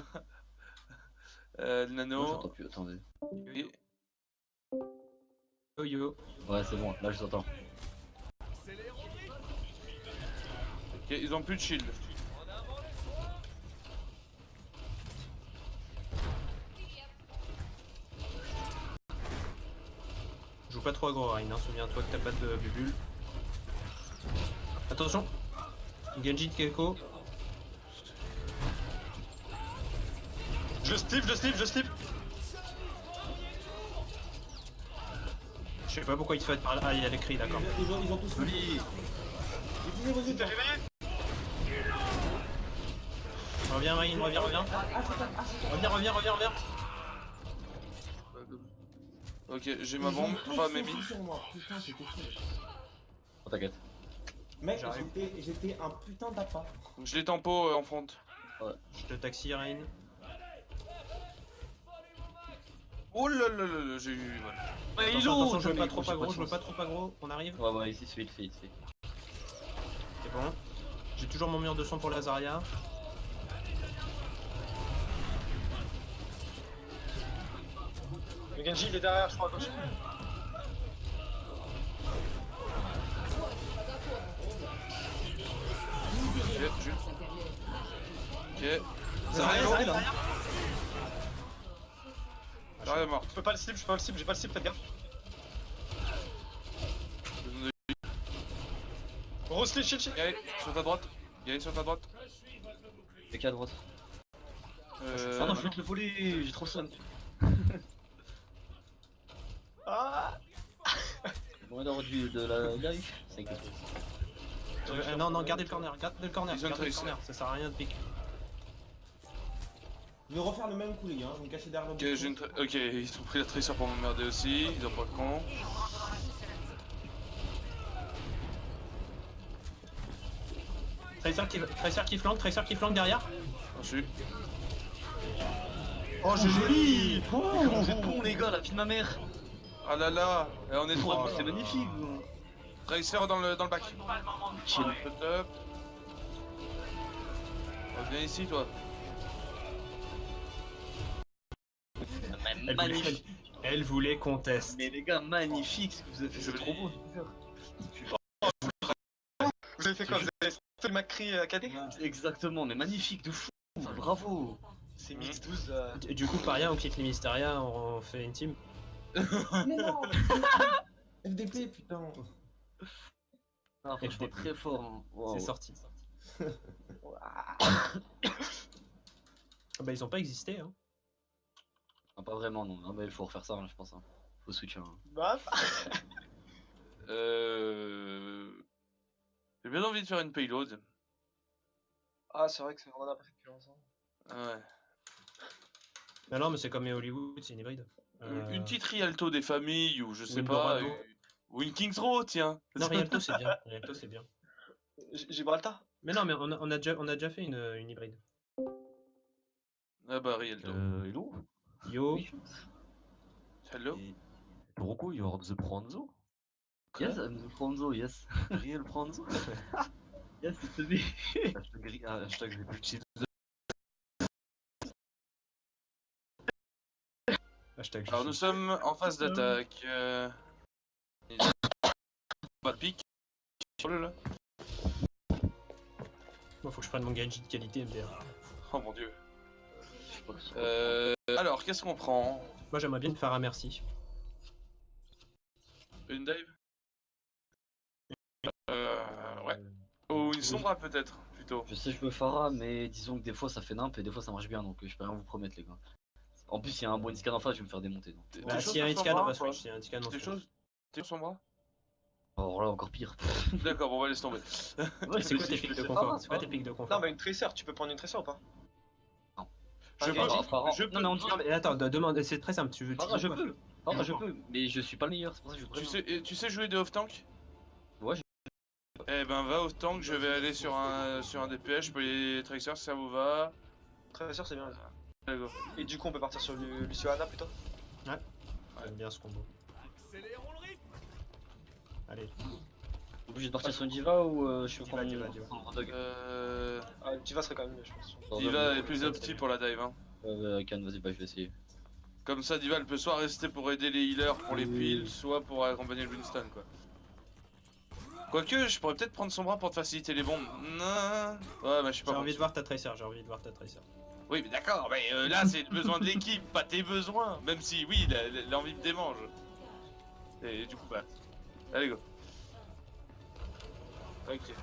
Le Non, nano. j'entends plus, attendez. Oui. Yo yo. Ouais, c'est bon, là je t'entends. Ok, ils ont plus de shield. Joue pas trop aggro, Rain, hein. Souviens-toi que t'as pas de bubule. Attention. Genji de Keko. Je slip. Je sais pas pourquoi il te fait par là. Ah, il y a les cris, d'accord. Ils ont tous Joli. T'es réveillé? Reviens, Rain, reviens. Reviens. Ok, j'ai ma bombe, pas mes mines. sur moi. Putain, c'était fou. Oh, t'inquiète. Mec, J'arrive. j'étais un putain d'appât. Je les tempo en front. Je te taxi, Rain. Oh là là là là, j'ai eu. Voilà. Ouais, Attention, je veux pas trop aggro, on arrive. Ouais, ici, il fait. C'est bon. J'ai toujours mon mur de son pour la Zarya. Le Genji il est derrière, je crois, à gauche. Ok, Jules. Ok. Zarya. Zarya est mort. Je peux pas le slip, j'ai pas le slip, faites gaffe. Gros slip, chill. Gaël, sur ta droite. T'es qu'à droite. Ah non, je vais te le voler, j'ai trop le seum. Ah. Bon, d'avoir de la life, c'est quelque chose. Non, gardez le corner, Ils ont tracé. ça sert à rien de pique. Je vais refaire le même coup, les gars. Je vais me cacher derrière le Ok, ok, ils ont pris la tracer pour m'emmerder aussi, ils ont pas de con. Tracer qui flanque derrière. Ensuite. Oh, j'ai joli. Vous êtes bons, les gars, la vie de ma mère. Ah là là, et on est Oh, trop. c'est magnifique. Tracer dans le bac. Chill. Top. Viens ici, toi. Magnifique. Elle voulait qu'on teste. Mais les gars, magnifique ce que vous avez fait, c'est trop beau. Vous avez fait quoi? Vous avez fait le Macri KD? Exactement, mais magnifique de fou. Bravo. C'est mix 12. Du coup, Paria, on quitte les Mysteria, on fait une team. Mais non. FDP, putain. Ah, franchement, très fort. Hein. Wow. C'est sorti. Bah, ils ont pas existé, hein. Non, pas vraiment, non. Non, mais il faut refaire ça, hein, je pense. Hein. Faut switcher. Hein. Bah. J'ai bien envie de faire une payload. Ah, c'est vrai que c'est vraiment après depuis longtemps. Ouais. Non, mais c'est comme Hollywood, c'est une hybride. Une petite Rialto des familles, ou je sais une pas. Dorado. Ou une Kings Row, tiens. Non, Rialto, c'est bien. Rialto, c'est bien. Gibraltar? Mais non, mais on a déjà fait une hybride. Ah bah, Rialto. Hello? Yo. Oui. Hello. Rocco, you're the Pranzo? Yes, I'm the Franzo, yes. Real Pranzo? Yes, it's me. Hashtag j'ai plus de cheat. Hashtag Alors nous sommes en phase d'attaque. Pas de pique. Là. Moi, faut que je prenne mon gadget de qualité MDR. Oh mon dieu. Je sais pas si c'est Alors, qu'est-ce qu'on prend? Moi, j'aimerais bien te faire un merci. Une dive? Ouais. Ou une sombra peut-être, plutôt. Je sais, je veux Pharah, mais disons que des fois ça fait nimp et des fois ça marche bien, donc je peux rien vous promettre, les gars. En plus, s'il y a un bon scan en face, je vais me faire démonter. Donc. T'es Bah, chaud s'il y a un sur scan, sombra, on va quoi? switch. S'il y a un scan, on T'es switch. chaud? T'es sur sombra? Alors là, encore pire. D'accord, bon, on va laisser tomber. C'est quoi tes pics de confort? C'est quoi tes pics de Non, confort? mais une tracer, tu peux prendre une tracer ou pas? Je Pharah, peux. Pharah. Je peux. Non, mais on dit. Non, mais attends, demande, c'est très simple. Tu veux. Pharah, je quoi? peux. Pharah, je peux. Mais je suis pas le meilleur, c'est pour ça que je préviens. Tu sais jouer de off-tank? Ouais, Eh ben, va off-tank, je vais aller sur un DPS, je peux les tracers si ça vous va. Tracer, c'est bien. Allez, go. Et du coup, on peut partir sur Lucio Anna plutôt. J'aime bien ce combo. Allez. Obligé de partir sur une diva ou je suis Diva, diva, diva. Rodog. Ah, Diva serait quand même mieux, je pense. Diva est plus opti pour la dive, hein. Can, vas-y, bah je vais essayer. Comme ça, Diva elle peut soit rester pour aider les healers pour les piles, soit pour accompagner le Winston, quoi. Quoique, je pourrais peut-être prendre son bras pour te faciliter les bombes. Non. Ouais, bah je suis pas J'ai envie bon. de voir ta tracer, j'ai envie de voir ta tracer. Oui, mais d'accord, mais là c'est le besoin de l'équipe, pas tes besoins. Même si, oui, l'envie me démange. Et du coup, bah. Allez, go. Ok.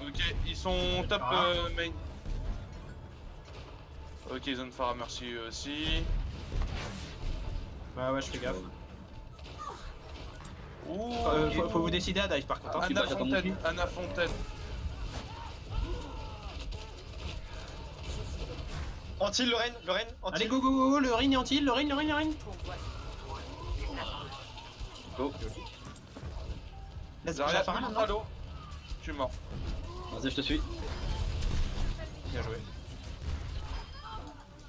Ok, ils sont top main. Ok, zone Pharah, merci aussi. Ouais, je fais gaffe. Ouh, Faut vous décider à dive par contre. Hein. Anna Fontaine, Anna Fontaine. Antil, Lorraine, Antil. Allez, go, go, go, go, le Rin est anti, le Rin. Go. Laisse Zarya, la Pharah maintenant. allô. Je suis mort. Vas-y, je te suis. Bien joué.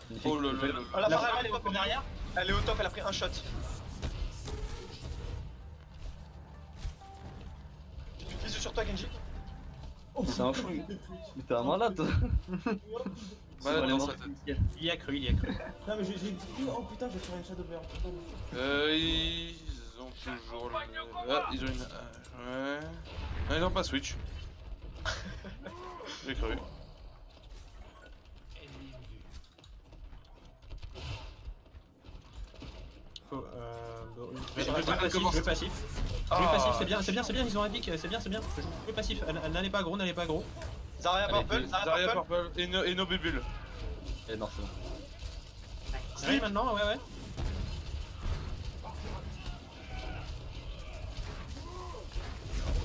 Magnifique. Oh là là là. Oh, la La Pharah, Pharah, elle est au top derrière. Elle est au top, elle a pris un shot. Bisous sur toi, Genji. C'est un fou. Mais t'es un malade, toi. Malade dans sa tête. Il y a cru. Non, mais j'ai dit, oh putain, j'ai fait une Shadow Bear. Ils ont toujours le... Ah, ils ont une... ouais... Non, ils ont pas Switch. J'ai cru. Faut, Mais je vais passif. C'est bien, ils ont un pic, c'est bien. Je vais passif, n'allez pas gros. Zarya Allez, Purple, Zarya Purple et nos bubules. Elle est morte, c'est bon. Oui, maintenant, ouais.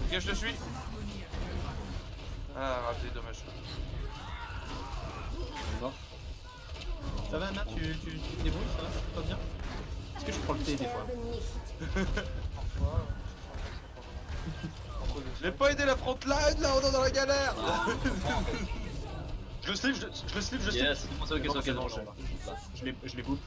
Ok, je te suis. Ah, raté, dommage. Elle est morte. Ça va, Anna, tu te débrouilles, ça va, tout va bien? Est-ce que je prends le thé des fois? J'ai pas aidé la frontline là, on est dans la galère. Je le slip. Yes, c'est ok, c'est bon. Je les coupe.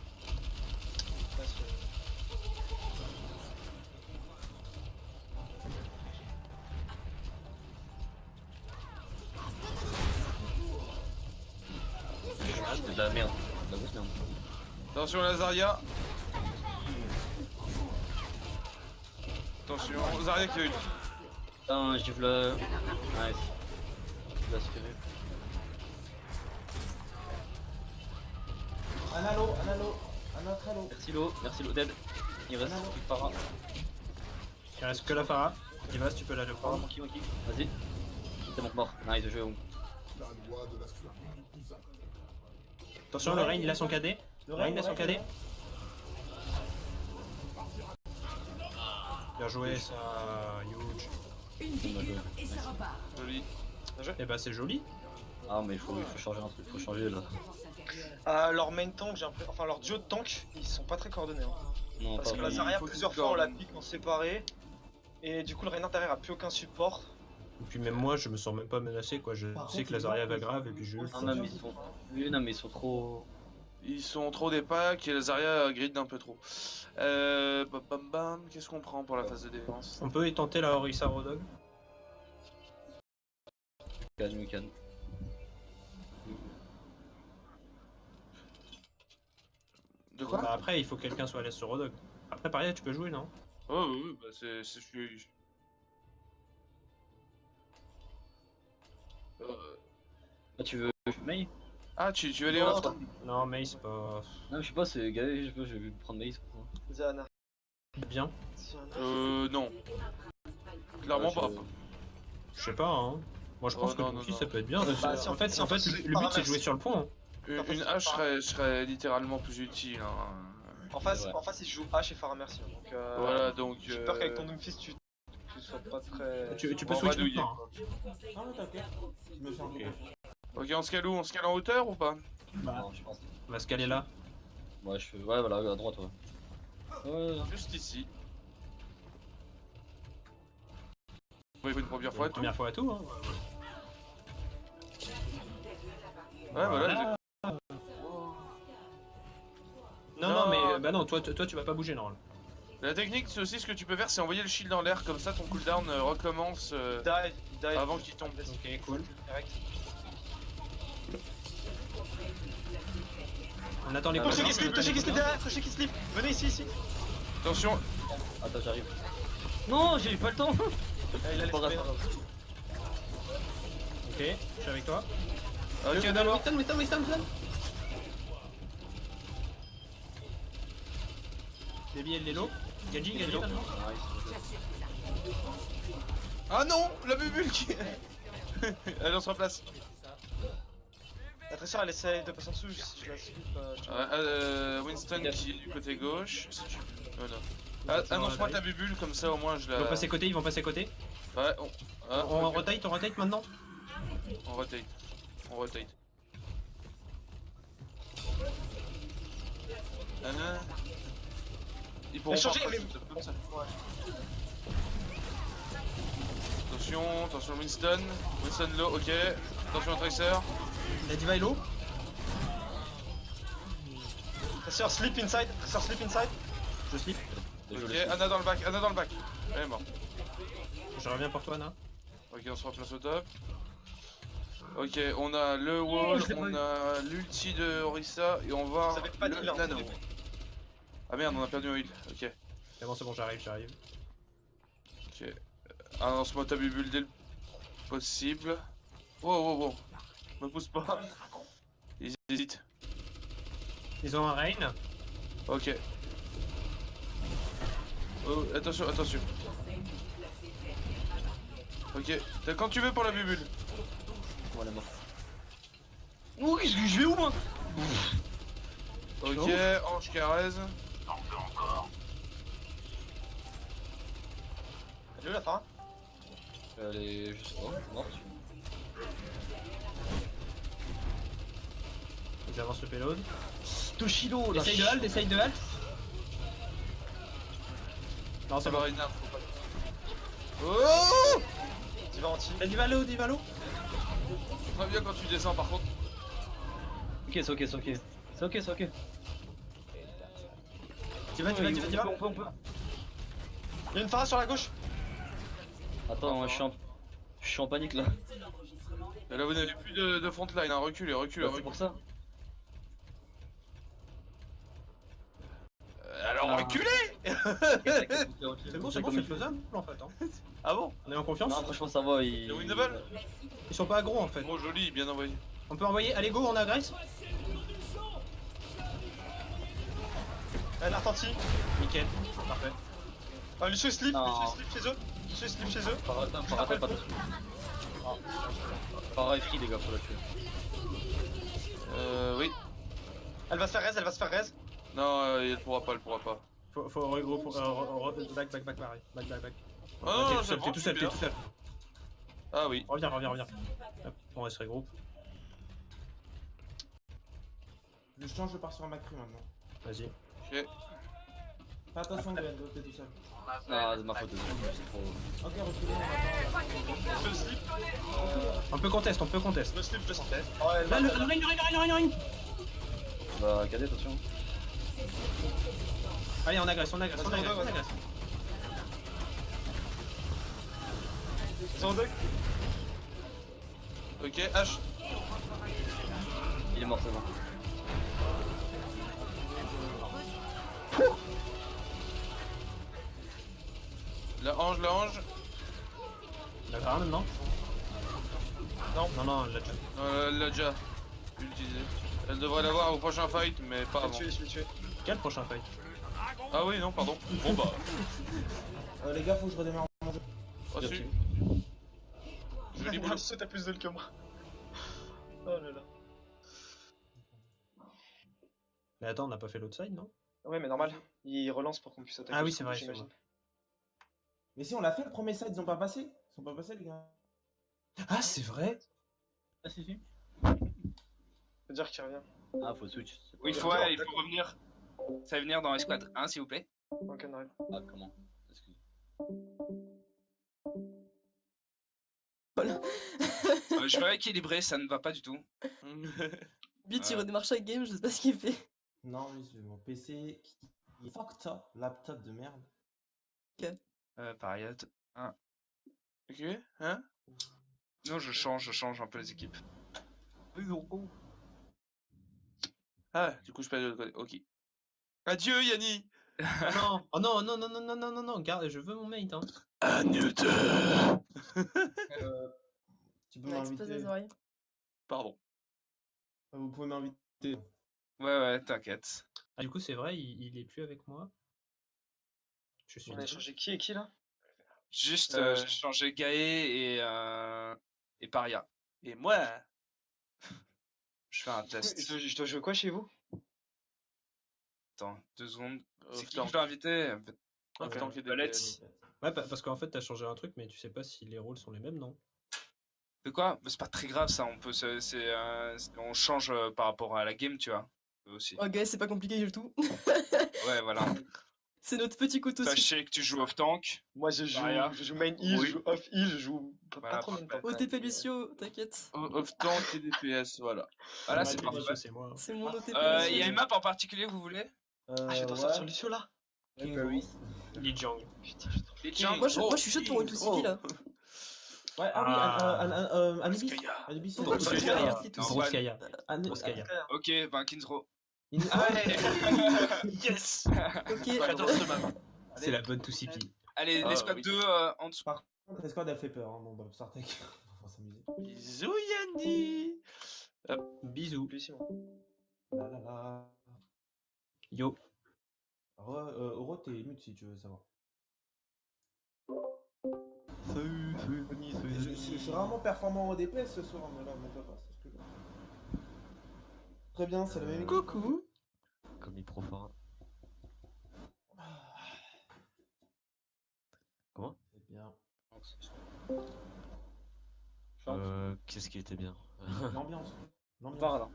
C'était de la merde. De la grosse merde. Attention la Zarya. Attention, Zarya qui a une. Putain, j'ai vu la... Nice. Je l'ai aspiré. Un autre halo. Merci Lo, dead. Il reste plus que Pharah. Il reste que la Pharah. Divas, tu peux la le Pharah, prendre. monkey. Vas-y. C'est mon mort. Nice, je joue. Attention, le Rain il a son KD. Le Rain il a son KD. Bien joué, ça, huge. Joli. Et bah, c'est joli. Ah, mais il faut changer un truc, il faut changer là. Leur main tank, enfin leur duo de tank, ils sont pas très coordonnés. Hein. Non, Parce pas que la vraiment. Zarya, plusieurs fois on l'a pique en séparé. Et du coup, le Reinhardt derrière a plus aucun support. Et puis même moi, je me sens même pas menacé, quoi. Je sais que la Zarya va grave et puis je... Ah non, mais ils sont... Oui, non, mais ils sont trop... Ils sont trop des packs et la Zarya grid d'un peu trop. Bam bam, qu'est-ce qu'on prend pour la phase de défense? On peut y tenter la Orisa Rodog. Calme, calme. De quoi? Bah après, il faut que quelqu'un soit à l'aise sur Rodog. Après, pareil, tu peux jouer, non? Oh oui, bah c'est... Ah, tu veux Mei? Ah, tu veux aller Non, off toi? Non, mais c'est pas. Non, je sais pas, c'est gavé, je sais pas, je vais prendre Mei. Diana. Bien. Non. Clairement pas. Je sais pas, hein. Moi je pense Oh, que non, toi aussi non, ça non. peut être bien. Bah, si en on- fait, si on fait le but c'est de jouer sur le pont. Hein. Une hache serait littéralement plus utile. Hein. En face, Ouais. il se joue H et Pharmercy. Donc, Voilà, donc. j'ai peur qu'avec ton Doomfist, tu sois pas très. Tu peux on switch va douiller, maintenant. quoi. Ah ouais, t'inquiète. Je me sens bien. Ok, on se cale où? On se cale en hauteur ou pas? Non, je pense. On va se caler là. Ouais, ouais, voilà, à droite, ouais. Ouais, Juste ici. Oui, une première fois, tout. Première fois à tout. Hein. Ouais, voilà. Non, mais bah non, toi tu vas pas bouger normalement. La technique, c'est aussi ce que tu peux faire, c'est envoyer le shield dans l'air, comme ça ton cooldown recommence Dive. avant qu'il tombe. Ok, cool. Direct. On attend les Crochet coups. qui slip, crochet qui slip derrière, crochet qui slip. Venez ici. Attention, Attends, j'arrive. Non, j'ai eu pas le temps. Il a Pas grave, laissé. pas grave. Ok, je suis avec toi. ok d'abord. Winston. Baby et Lelo. Gadji maintenant. Ah non, la bubule qui... Allez, on se replace. La tresseur elle essaye de passer en dessous, si je la slip, je te Winston qui est du côté gauche. Si tu... Oh non. Ah, annonce-moi ta bubule, comme ça au moins je la... Ils vont passer côté. Ouais, On ok. rotate maintenant. On rotate. On rotate. Ils pourront changer, pas mais- comme ça. Attention Winston. Winston low, ok. Attention au Tracer. La diva est low. Tresseur slip inside, Je slip. Ok, Anna dans le bac, Elle est morte. Je reviens pour toi, Anna. Ok, on se replace au top. Ok, on a le wall, on a l'ulti de Orisa et on va Ça fait pas de le heal, hein, nano. ça fait- Ah merde, on a perdu un heal. Ok. C'est bon, j'arrive. Ok. Annonce-moi ta bubule dès le possible. Wow. Me pousse pas. Ils hésitent. Ils ont un rain. Ok. Oh, attention. Ok, t'as quand tu veux pour la bubule. Bon, elle est morte. Ouh, qu'est-ce que je vais où, moi? Ok, Ange Carrez. Elle est où la Phara? Elle est juste morte. Ils avancent le payload. Toshilo, là. Essaye de halt. Non, c'est Ça bon. va, Reina, faut pas. Oh! Diva anti. La diva low. Très bien quand tu descends par contre. Ok, c'est ok. Diva. On peut. Il y a une Phara sur la gauche. Attends, je suis en panique là. Et là vous n'avez plus de frontline, hein. Reculez. C'est pour ça. Alors reculez. C'est bon, c'est faisable en fait. Hein. Ah bon? On est en confiance. Non, franchement, ça va. C'est winnable? Ils sont pas aggro en fait. Oh joli, bien envoyé. On peut envoyer. Allez, go, on agresse. Elle a ressenti. Nickel. Parfait. Lucio slip, Non. Lucio slip chez eux. Para pas dessus. Para est free, les gars, faut la tuer. Oui. Elle va se faire raise. Non, elle pourra pas. Faut regrouper. Back. Oh non, T'es tout seul. Ah oui. Reviens. Hop, on reste regroupe. Je change, je pars sur un Macri maintenant. Vas-y. Ok. Fais attention, Gwen, t'es tout seul. Ah, c'est ma faute. C'est trop. Ok, reculez, on attend. Je slip. On peut contest. Je slip. Oh, elle Là, va. le ring. Bah, cadet, attention. Allez, on agresse. Vas-y. Ils sont en dog. Ok, H. Il est mort, c'est bon. La ange. La grave maintenant. Non, elle l'a déjà. Elle l'a déjà utilisé. Elle devrait l'avoir au prochain fight, mais pas avant. Je l'ai tué. Quel prochain fight? Ah oui, non, pardon. Bon bah. Les gars, faut que je redémarre mon jeu. Ah si. Joli boulot. T'as plus de que moi. Oh là là. Mais attends, on n'a pas fait l'autre side, non? Ouais, mais normal. Il relance pour qu'on puisse attaquer. Ah oui, le c'est vrai, j'imagine. Mais si, on l'a fait le premier side, ils ont pas passé. Ils sont pas passés, les gars. Ah, c'est vrai? Ah, si. Faut dire qu'il revient. Ah, faut switch. Oui, il faut revenir. Ça va venir dans l'escouade 1, s'il vous plaît. Ok, on arrive. Ah, comment? Excuse. Voilà. Je veux équilibrer, ça ne va pas du tout. Bit, il redémarre chaque game, je sais pas ce qu'il fait. Non, oui, c'est mon PC qui est fucked up. Laptop de merde. Pariat 1. Ok, hein? Non, je change un peu les équipes. Ah, du coup je perds de l'autre côté. Ok. Adieu Yanni. Oh non, garde, je veux mon mate, hein. À Newton. Tu peux On a explosé les m'inviter. oreilles. Pardon. Vous pouvez m'inviter. Ouais, t'inquiète. Ah, du coup, c'est vrai, il est plus avec moi. Je suis On a échangé qui et qui là? Juste, j'ai changé Gaë et Paria. Et moi. Je fais un test. Je dois jouer quoi chez vous? Attends, 2 secondes. C'est qui Off-tank. que je dois inviter? Off-tank et Let's. Ouais, parce qu'en fait, t'as changé un truc, mais tu sais pas si les rôles sont les mêmes, non? De quoi? C'est pas très grave ça, on peut on change par rapport à la game, tu vois. Aussi. Oh, gars, c'est pas compliqué du tout. Ouais, voilà. C'est notre petit couteau suisse. Sachez que tu joues off-tank. Moi je joue main heal, Oui. je joue off heal, je joue pas Voilà, trop même temps. parfait. OTP Lucio, t'inquiète. Off-tank et DPS, voilà. Voilà, Ouais, c'est Lucio, parfait. c'est moi. C'est mon OTP Il y a Lucio. une map en particulier que vous voulez? Ah, je dois sortir Lucio là? Li Jiang. Putain, je Les Jiang. Moi, je suis chaud pour une 2CP là. Ouais, Anubis. Anubis, c'est Droskaya. Droskaya. Anubis. Droskaya. Ok, ben Kinzro. Yes. Ok. J'adore ce map. C'est la bonne 2CP. Allez, Ah, l'escouade oui. 2 en dessous. Par contre, l'escouade elle fait peur. Hein. Bon, bah, Sartek, on va s'amuser. Bisous Yanni. Bisous. Lui aussi, moi. La la la. Yo. Oro, t'es mute si tu veux savoir. Je suis vraiment performant au DPS ce soir, mais là, mon papa, c'est ce que je... Très bien, c'est le même. Coucou. Comme il profane. Comment? C'est bien. Qu'est-ce qui était bien? L'ambiance. Voilà.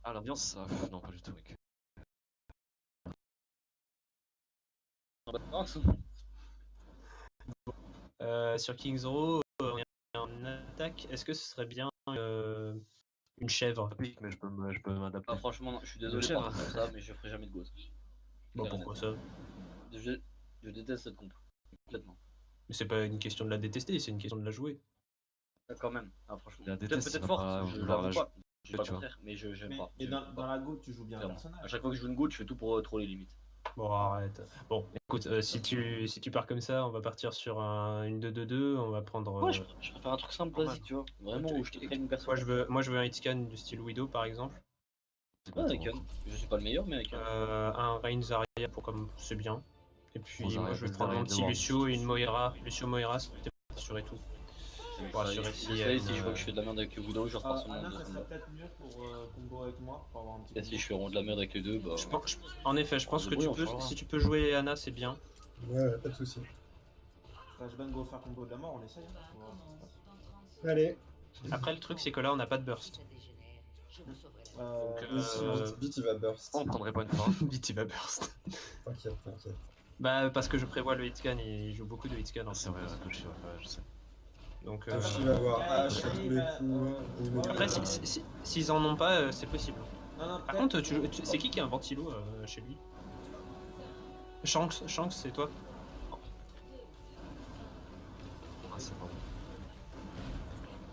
Ah, l'ambiance, ça... non, pas du tout, mec. Sur King's Row, on est en attaque. Est-ce que ce serait bien une chèvre? Pique, mais je peux m'adapter. Ah, franchement, non, je suis désolé cher, par rapport à ça, mais je ferai jamais de ghost. Bon, pourquoi ça? Je déteste cette comp. Complètement. Mais c'est pas une question de la détester, c'est une question de la jouer. Quand même. Ah, franchement. La déteste, Peut-être ça forte, va pas je vouloir l'avoue la pas. Je dis pas le tu vois. contraire, mais j'aime pas. Et J'aime dans pas. la go, tu joues bien un Clairement. personnage. À chaque fois que je joue une go, je fais tout pour troller limite. Bon, arrête. Bon, écoute, si tu pars comme ça, on va partir sur une 2-2-2, on va prendre... Ouais, je préfère un truc simple, basique, tu vois. Vraiment, où je te crée une personne. moi je veux un hitscan du style Widow par exemple. Ouais, avec un. Je suis pas le meilleur, mais avec un. Un Reigns Zarya pour comme c'est bien. Et puis Bon, moi je vais Zarya, prendre mon petit Zarya, Lucio et une Moira. Lucio Moira, c'était pour assurer tout. Pour assurer Si si je vois que je fais de la merde avec le Woodon, je repars sur mon Anna, deux ça combat. serait peut-être mieux pour combo avec moi, pour avoir un petit Et si je fais vraiment de la merde avec les deux, bah. En effet, je pense que Oui, tu on peux, fera. si tu peux jouer Anna, c'est bien. Ouais, pas de soucis. Flashbang go faire combo de la mort, on essaye. Hein. On va voir ce qui se passe. Allez, Après le truc c'est que là on n'a pas de burst. vite il va burst. On prendrait pas une fois. Vite il va burst. T'inquiète, t'inquiète. Bah parce que je prévois le hitscan et il joue beaucoup de hitscan en C'est vrai, je sais. Donc Il va avoir H à tous les coups. après s'ils en ont pas, c'est possible. Non, Par contre, c'est qui a un ventilo chez lui? Shanks, c'est toi? Ah, c'est bon.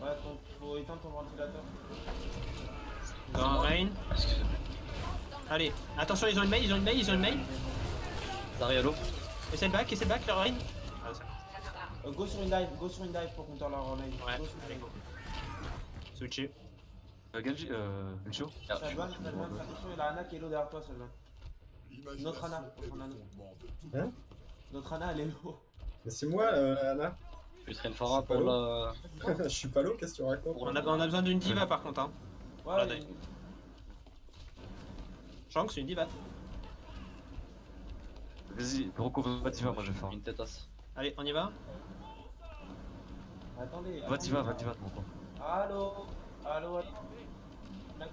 Ouais, faut éteindre ton ventilateur. Dans Rain. Allez, attention, ils ont une mail. Zarialo. Essaie le back, leur Rain. Ah, ça. Go sur une dive pour counter leur mail. Ouais, Go sur une allez, dive. go. Switché. Genji, Lucio. Salvan, attention, il y a Ana qui est low derrière toi, Salvan. Notre Ana. Hein? Notre Ana, elle est low. Mais c'est moi, Anna. Je traîne Phara pour la. Je suis pas low, qu'est-ce que tu racontes? On a besoin d'une diva par contre. Hein. Ouais, Shanks, c'est une diva. Vas-y, recouvre va diva, moi je vais faire. Une tête as. Allez, on y va. attendez. Va diva, mon con. Allo, attends.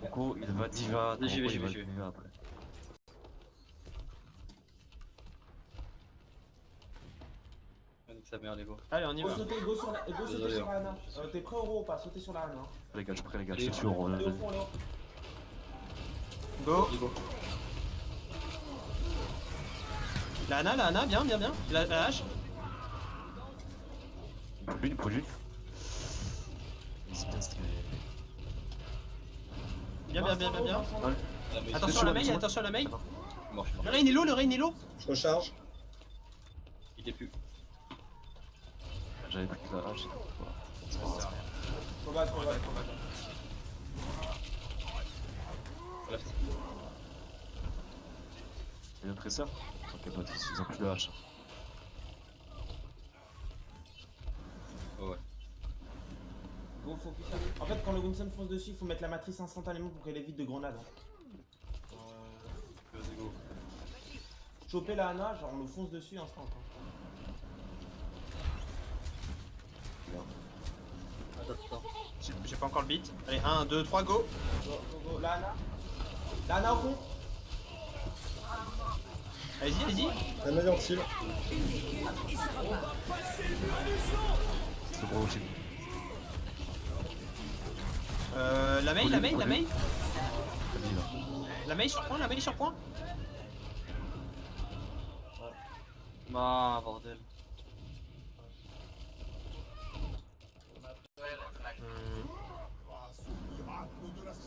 Coco, il va diva. J'y vais, il va j'y vais. diva après. Nique sa mère, les gars. Allez, on y Go va. sauter, go sauter Désolé, sur la Ana. T'es prêt au ou pas? Sauter sur la Ana. Les gars, je suis prêt, les gars, je suis sûr. On est au fond, là. Go. La Ana, bien. La hache. Une pour lui. C'est bien ce Bien. que. Attention à la main, attention à la main. Mort, je suis mort. Le Rain est low. Je recharge. Il est plus. J'avais pris la hache. Combattre. Left. Il y a un tresseur. Ok, pas de soucis, ils ont plus de hache. Ouais. Go focus. En fait, quand le Winston fonce dessus, il faut mettre la matrice instantanément pour qu'elle évite de grenades. Vas-y, go. Choper la Ana, genre on le fonce dessus instant. Attends. J'ai pas encore le beat. Allez, 1, 2, 3, go. Go. La Ana au fond. Allez-y. La meilleure team. C'est gros aussi. La main. Vas-y, là. La main sur point. Ah, bordel.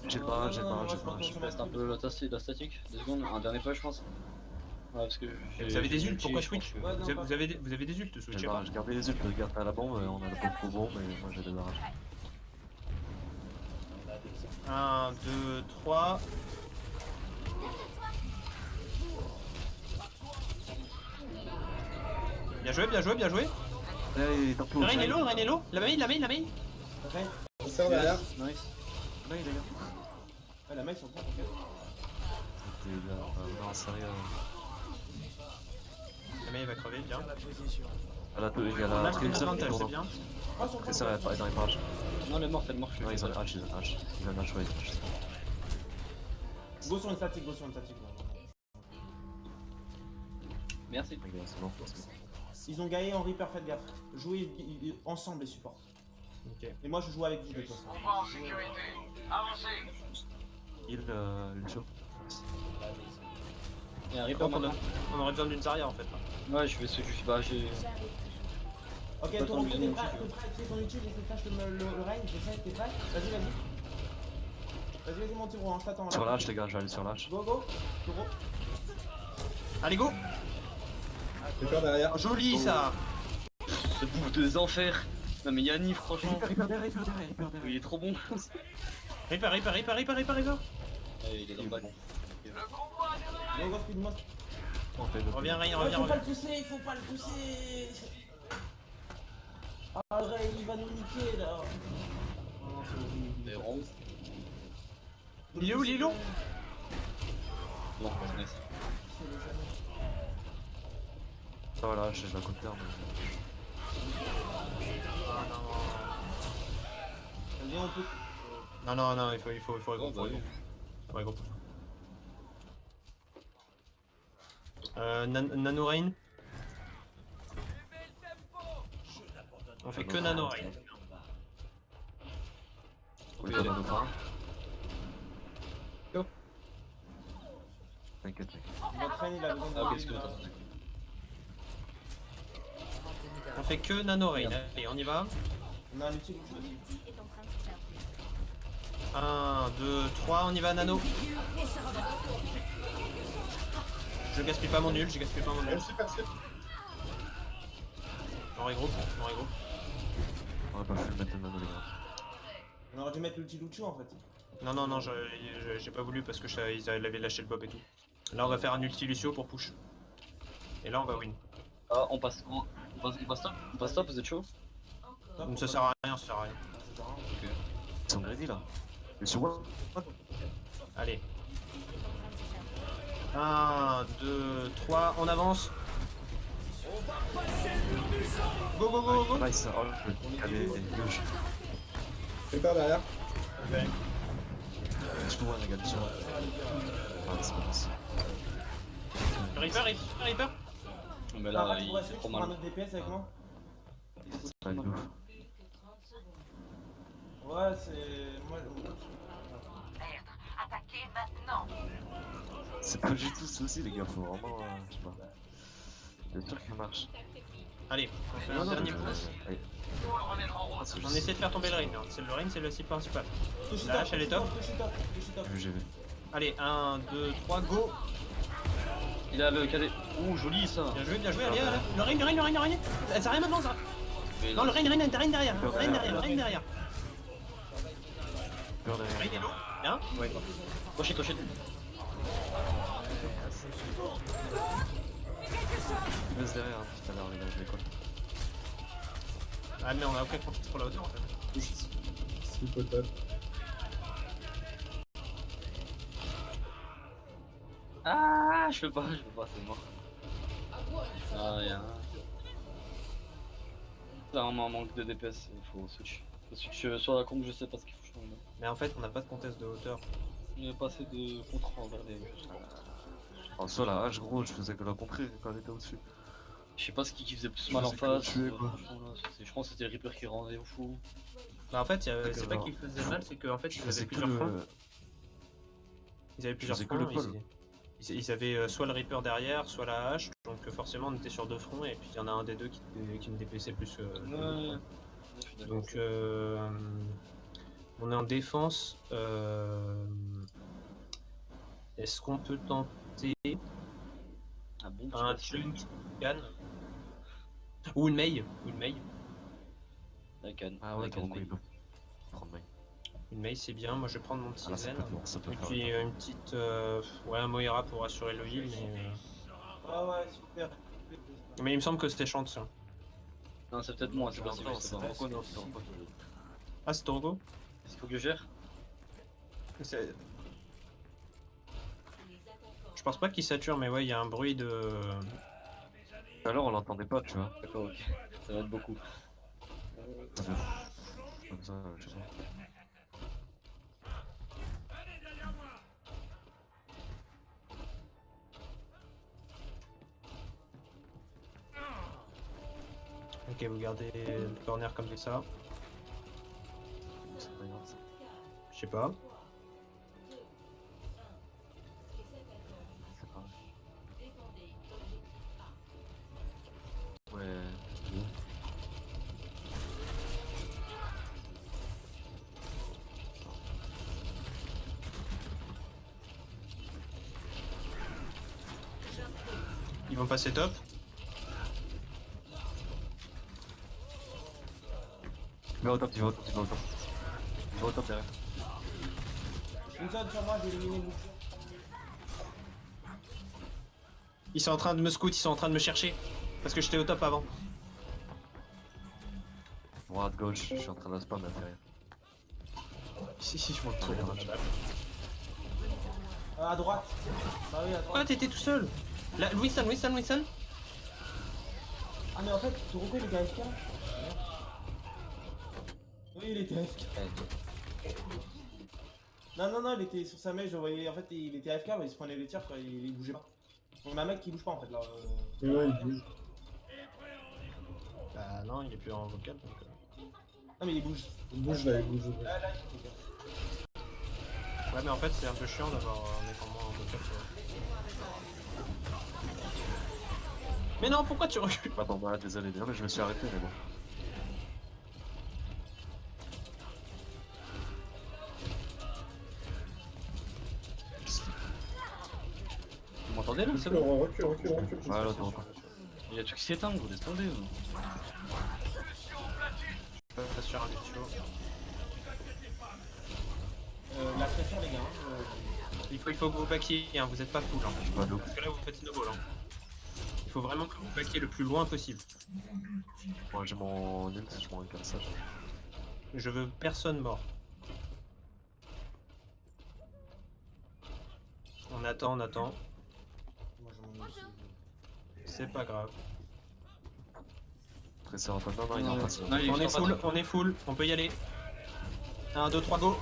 J'ai le barrage. Je reste un peu la statique. 2 secondes, un dernier push, je pense. Ouais, parce que Vous avez des ults, pourquoi switch Ouais, non, Vous avez des ults, J'ai switchez le pas. barrage. Gardez les ults, garde à la bombe, on a le pompe au bon, mais moi j'ai le barrage. 1, 2, 3. Bien joué. Allez, tant pis. Le Rain est low. La main. Ok. On sert derrière. Nice. Ouais, les gars. Ouais, la main sur le point, ok. C'était là. Non, sérieux. La main va crever, bien. À la deux, il y a On a la. le screen advantage, c'est bien. C'est ça, ils ont les barrages. Non, elle est morte. Non, ils ont les haches, Ils ont une hache, ouais. Go sur une statique. Merci. Ok, c'est bon. Ils ont gagné en Reaper, faites gaffe. Jouez ensemble les supports. Ok. Et moi je joue avec vous de toute façon. Il le show. Il y a un Reaper maintenant. On aurait besoin d'une Zarya en fait. Ouais, je vais se juger. Bah, j'ai. Ok, Attends, Toro, je t'es vais prêt à utile, activer ton ulti, je flash le rain, je sais, t'es prêt? Vas-y mon Tiro, je t'attends. Sur l'âge, les gars, je vais aller sur l'âge. Go, Toro. Allez, go. Reaper derrière. Joli ça. Ce bouffe de enfers. Non, mais Yannick, franchement. Il est trop bon. Reaper. Ouais, il est dans le bac. Go, speed most. Reviens, Rain, Faut pas le pousser, Ah, Ray, il va nous niquer là. Les ronds. Il est où Lilo? Non, c'est nice. Ça va, là, je la compte terme. Viens, on peut. Non, il faut regrouper. Nano Rain. On fait que Nano Rain. Oui, ça va nous faire. T'inquiète, mec. Votre rain, il a besoin de. Ah, ok, excuse-moi. On fait que Nano Rain. Allez, on y va. On a un ulti. 1, 2, 3, on y va Nano. Je gaspille pas mon nul, On regroupe. On va pas faire le mettre de nano, les gars. On aurait dû mettre l'ulti Lucio en fait. Non, j'ai pas voulu parce que ils avaient lâché le bob et tout. Là, on va faire un ulti Lucio pour push. Et là, on va win. Ah, on passe top? On passe top, vous êtes chaud? Ça sert à rien, ça sert à rien. Ok. Ils sont ready là. Mais sur moi. Allez. 1, 2, 3, on avance. Go, go, go, go. Nice. Oh, je vais caler gauche. Fais pas derrière. Je peux voir, regarde sur moi. Ah, c'est pas possible. Reaper. Mais Là, là, tu il pourrais est essayer, trop tu prends un mal. autre DPS avec moi? C'est pas de ouf. Ouais, c'est. Moi. Attaquez maintenant. C'est pas du tout souci, les gars. Faut vraiment. Je sais pas. Bien sûr qu'il marche. Allez, on fait un dernier pouce. Allez. On essaie de faire tomber le rain. C'est le rain, c'est le cible principal. La hache, elle est top. J'ai vu. Allez, 1, 2, 3, go. Il a le cadet. Ouh, joli ça. Bien joué, allez, allez. Le rain. Ça rien maintenant, ça. Non, le rain derrière. Rain derrière. Peur derrière. Rain est low. Bien. Ouais. Toshit. Il reste derrière tout à l'heure, les gars, je déconne. Ah, mais on a aucun contrôle pour la hauteur en fait. C'est potable. Ah, je peux pas, c'est mort. Ah, y'a. Là, on manque de DPS, il faut switch. Faut switch sur la combe, je sais pas ce qu'il faut changer. Mais en fait, on n'a pas de contest de hauteur. Il n'y a pas assez de contre envers les. En soi, la hache, gros, je faisais que la contrer quand elle était au-dessus. Je sais pas ce qui faisait plus Je mal en sais que face. tu es, quoi. Franchement, là, je pense que c'était le Reaper qui rendait fou. Bah, en fait, c'est pas genre, qu'ils faisaient mal, c'est qu'en fait, Je ils faisais avaient que plusieurs fronts. le. Ils avaient plusieurs faisais que fronts. le pôle. Ils avaient soit le Reaper derrière, soit la hache. Donc forcément, on était sur deux fronts et puis il y en a un des deux qui me DPSait plus que l'autre. Donc on est en défense. Est-ce qu'on peut tenter Un bon un Chunk Can ou une Mei? La canne. Ah ouais, la canne. donc il peut prendre main. Une Mei c'est bien, moi je vais prendre mon petit Ah là, ça Zen. peut faire, ça peut Et faire. puis une petite ouais, un Moira pour assurer le heal, Ah ouais, super. mais il me semble que c'était chant ça. Non, c'est peut-être moi, c'est pas possible. C'est pas Rocco, non, c'est Rocco. Ah, c'est Togo? Est-ce qu'il faut que je gère? Je pense pas qu'il sature, mais ouais, il y a un bruit de. Tout à l'heure, on l'entendait pas, tu vois. D'accord, ok. Ça va être beaucoup. Ça fait. Comme ça, je sais pas. Ok, vous gardez le corner comme ça. C'est pas grave, ça. Je sais pas. C'est pareil. Ouais. Ils vont passer top. Il va au top, il va au top, il va au top. Il va au top derrière. Une zone sur moi, j'ai éliminé Lucio. Ils sont en train de me scout, ils sont en train de me chercher. Parce que j'étais au top avant. Droite, gauche, je suis en train de spam là derrière. Si, je vois le tour. À droite. Bah oui, à Pourquoi droite. t'étais tout seul? Là, Winston. Ah, mais en fait, Toroko il était AFK. Oui, il était AFK. Non, il était sur sa mèche, je voyais. En fait, il était AFK, mais il se prenait les tirs, quoi, il bougeait pas. On a un mec qui bouge pas en fait là. Ouais, il bouge. Bah non, il est plus en vocal donc. Non, mais il bouge. Il bouge là, il bouge. Là, il bouge. Ouais, mais en fait, c'est un peu chiant d'avoir un mec en moins en vocal. Mais non, pourquoi tu recules? Pardon, bah désolé, mais je me suis arrêté, mais bon. Vous m'entendez là? C'est Recule, bon? recule. Ouais, là, t'es Il y a tout qui s'éteint, gros, laisse tomber. Je passe sur un Lucio. attention les gars. Il faut que vous backiez, hein, vous êtes pas full. Hein. Pas d'eau. Parce que là vous faites snowball. Hein. Il faut vraiment que vous backiez le plus loin possible. Moi j'ai mon ult, je prends un cassage. Je veux personne mort. On attend, on attend. Moi je m'en vais. C'est pas grave. Après ça va pas. Non, il est en face. Non, il On est en face. full, on est full, on peut y aller. 1, 2, 3, go.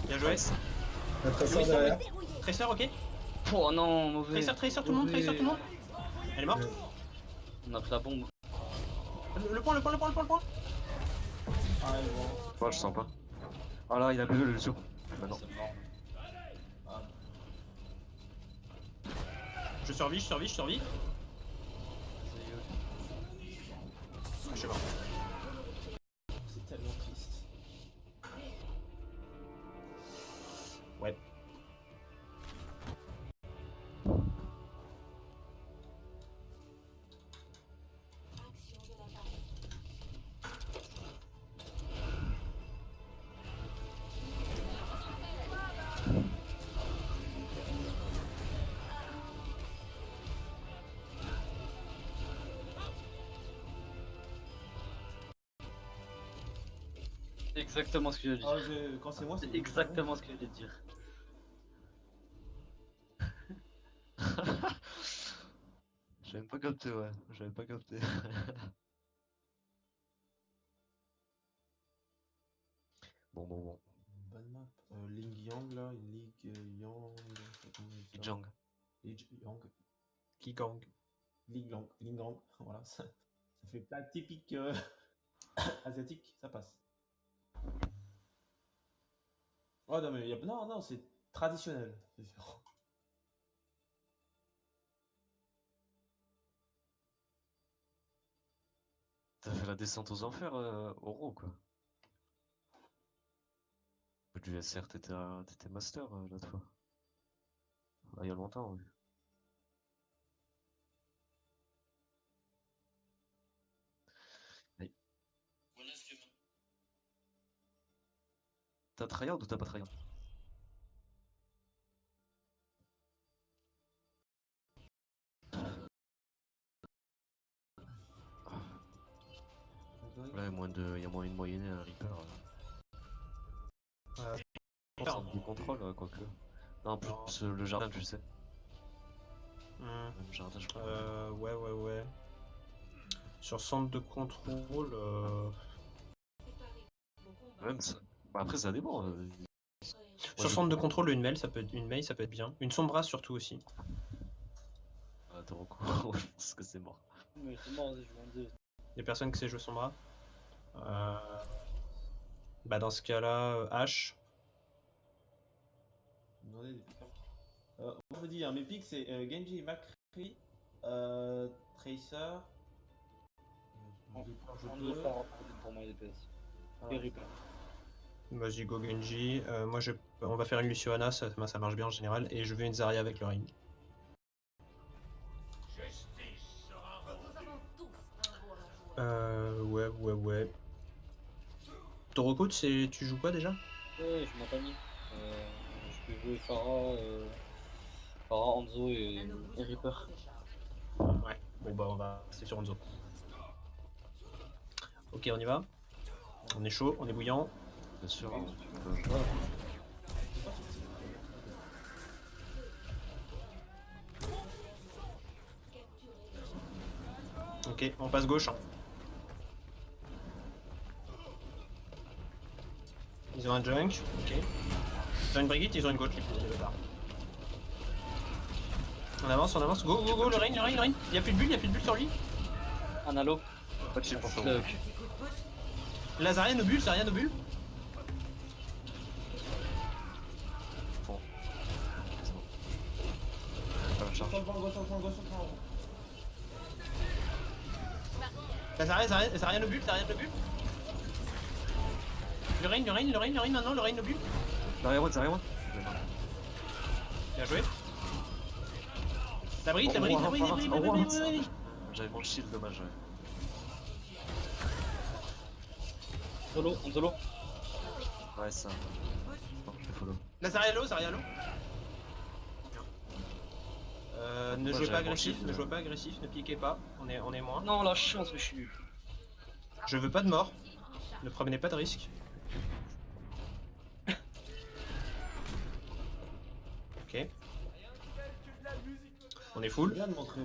Bien joué. La traceur derrière. Tracer, ok. Oh non, mauvais. Tracer, tout le monde, Tracer, tout le monde. Elle est morte. On a pris la bombe. Le point. Ah, bon. Ouais, je sens pas. Ah là, il a plus le Lucio. Maintenant. C'est mort. Je survis. Je sais pas. C'est tellement triste. Ouais. C'est exactement ce que j'allais Ah, dire. quand c'est moi, C'est exactement ce que j'allais dire. J'avais pas capté, ouais. J'avais pas capté. Bon. Bonne map. Ling Yang là, Ling Yang. Jang. Ling Yang. Kigang. Ling Yang. Voilà, ça fait plat typique asiatique, ça passe. Oh non, mais non, c'est traditionnel. C'est différent. T'as fait la descente aux enfers, Oro, quoi. Du SR, t'étais master l'autre fois. Ah, il y a longtemps, oui. T'as tryhard ou t'as pas tryhard? Là, il y a moins une moyenne et un Reaper. Du contrôle, quoique. Non, plus le jardin, tu sais. Le jardin, je crois. Ouais. Sur centre de contrôle. Même ça. Bah, après, ça dépend. Sur centre de contrôle, une mail, ça peut être bien. Une sombra surtout aussi. Ah, t'es recours, je pense que c'est mort. Mais c'est mort, je m'en dis. Y'a personne qui sait jouer sombra. Bah dans ce cas-là, H. Moi je vous dis, mes picks c'est Genji, Macri, Tracer. On doit faire rapporter pour moi les PS. Et Reaper. Vas-y, go Genji. Moi, on va faire une Luciana, ça marche bien en général. Et je veux une Zarya avec le ring. Ouais. Toroko, tu joues quoi déjà? Ouais, je m'en pas mis. Je peux jouer Pharah, Hanzo et Reaper. Ouais, bon bah on va rester sur Hanzo. Ok, on y va. On est chaud, on est bouillant. Bien sûr. Ok, on passe gauche. Ils ont un junk, ok. Ils ont une brigade, ils ont une gauche, les bâtards. On avance, go, le rain. Il y a plus de bulle sur lui. Un halo. Pas de shield pour toi. Là, Zarya nos bulles, Bon. Ça va charger. Zarya nos bulles. Le rain maintenant, le rain nos bulles. Derrière moi. Bien joué. La bride. J'avais mon shield, dommage. Ouais. Solo, Ouais, ça. Non, je fais follow. Là, Zarialo, Zarialo. Ne Moi, jouez pas j'avais agressif, manqué ne de- jouez pas agressif, ne piquez pas, on est moins. Non, la chance, mais je suis nul. Je veux pas de mort, ne prenez pas de risque. Ok. On est Je full. viens de montrer.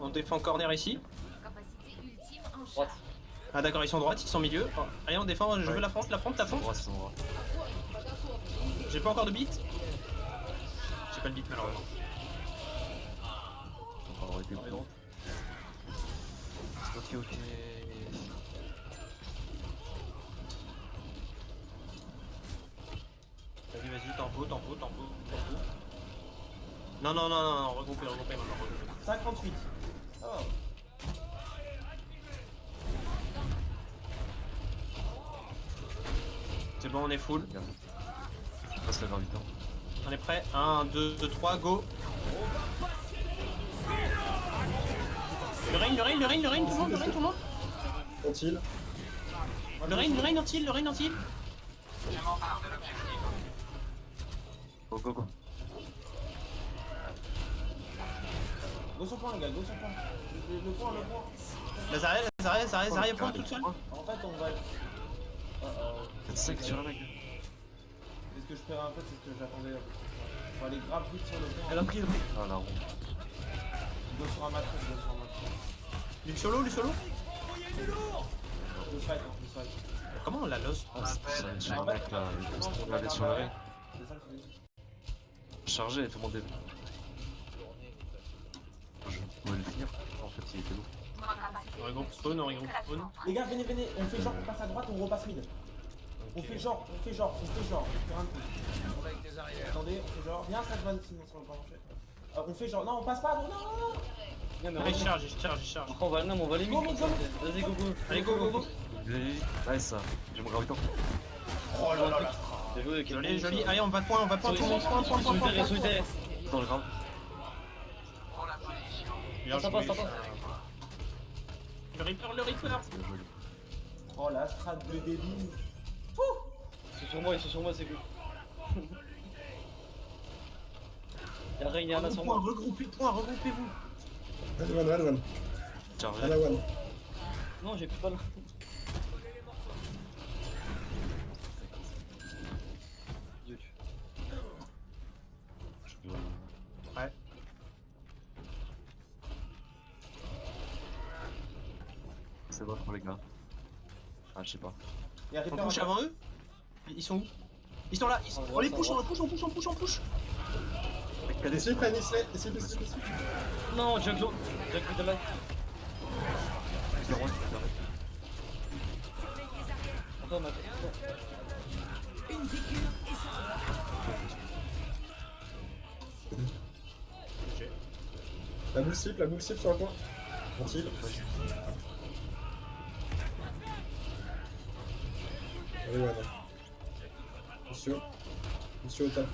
On défend corner ici. Capacité ultime en charge. Droite. Ah d'accord, ils sont droite, ils sont milieu. Oh, allez, on défend, je veux la front. Droit, c'est droit. J'ai pas encore de beat. J'ai pas de beat malheureusement. On va avoir été bon. Ok. Vas-y, tempo. Non, regroupez maintenant, regroupez. 58. Oh. C'est bon, on est full. Je passe la gravitant. On est prêt. 1, 2, 3, go. Le rain, tout le monde. Ont-il Le rain anti-heal. Go. Go sur point, les gars, go sur point. Le point. Zarya point toute seule. En fait, on va. Faites 5 sur un mec. C'est ce que je fais en fait, c'est ce que j'attendais. On va aller grave vite sur le point. Elle a pris. Ah la ronde. Go sur un matrice. Du solo. Le fight. Comment on l'a lost? Ah, c'est sur un mec là. On va aller sur le ring. C'est ça que je dis. Chargé, tout le monde est. Je pouvais le finir. En fait, il était lourd. On regroupe spawn. Les gars, venez, on fait genre, on passe à droite, on repasse mid. On fait genre. On fait un peu. Attendez, on fait genre. Viens, ça va sinon sur le plancher. On fait genre. Non, on passe pas, non. Non, mais Allez, je charge. Après, on va les mid. Vas-y, go. Allez, go. Nice, ça. J'ai mon gravitant. Oh là là. Bien joué, Joli. Allez, on va point. Solitaire. Dans le grave. Ça passe. Le Reaper. C'est joli. Oh la strat de débile. Ils sont sur moi, c'est cool. Y'a Rain, y'a Anna sur moi. Regroupez-vous. One. Chargé. Anna one. Non, j'ai plus pas là. Ouais. C'est bon pour les gars. Ah, je sais pas. Y'a On Reaper push avant eux. Ils sont où? Ils sont là. On les push, on push. Ici, prenne ici. Non, Junklo de là. Attends, ma La boule cible sur le point. Ont-il Allez, ouais, non. Monsieur au top.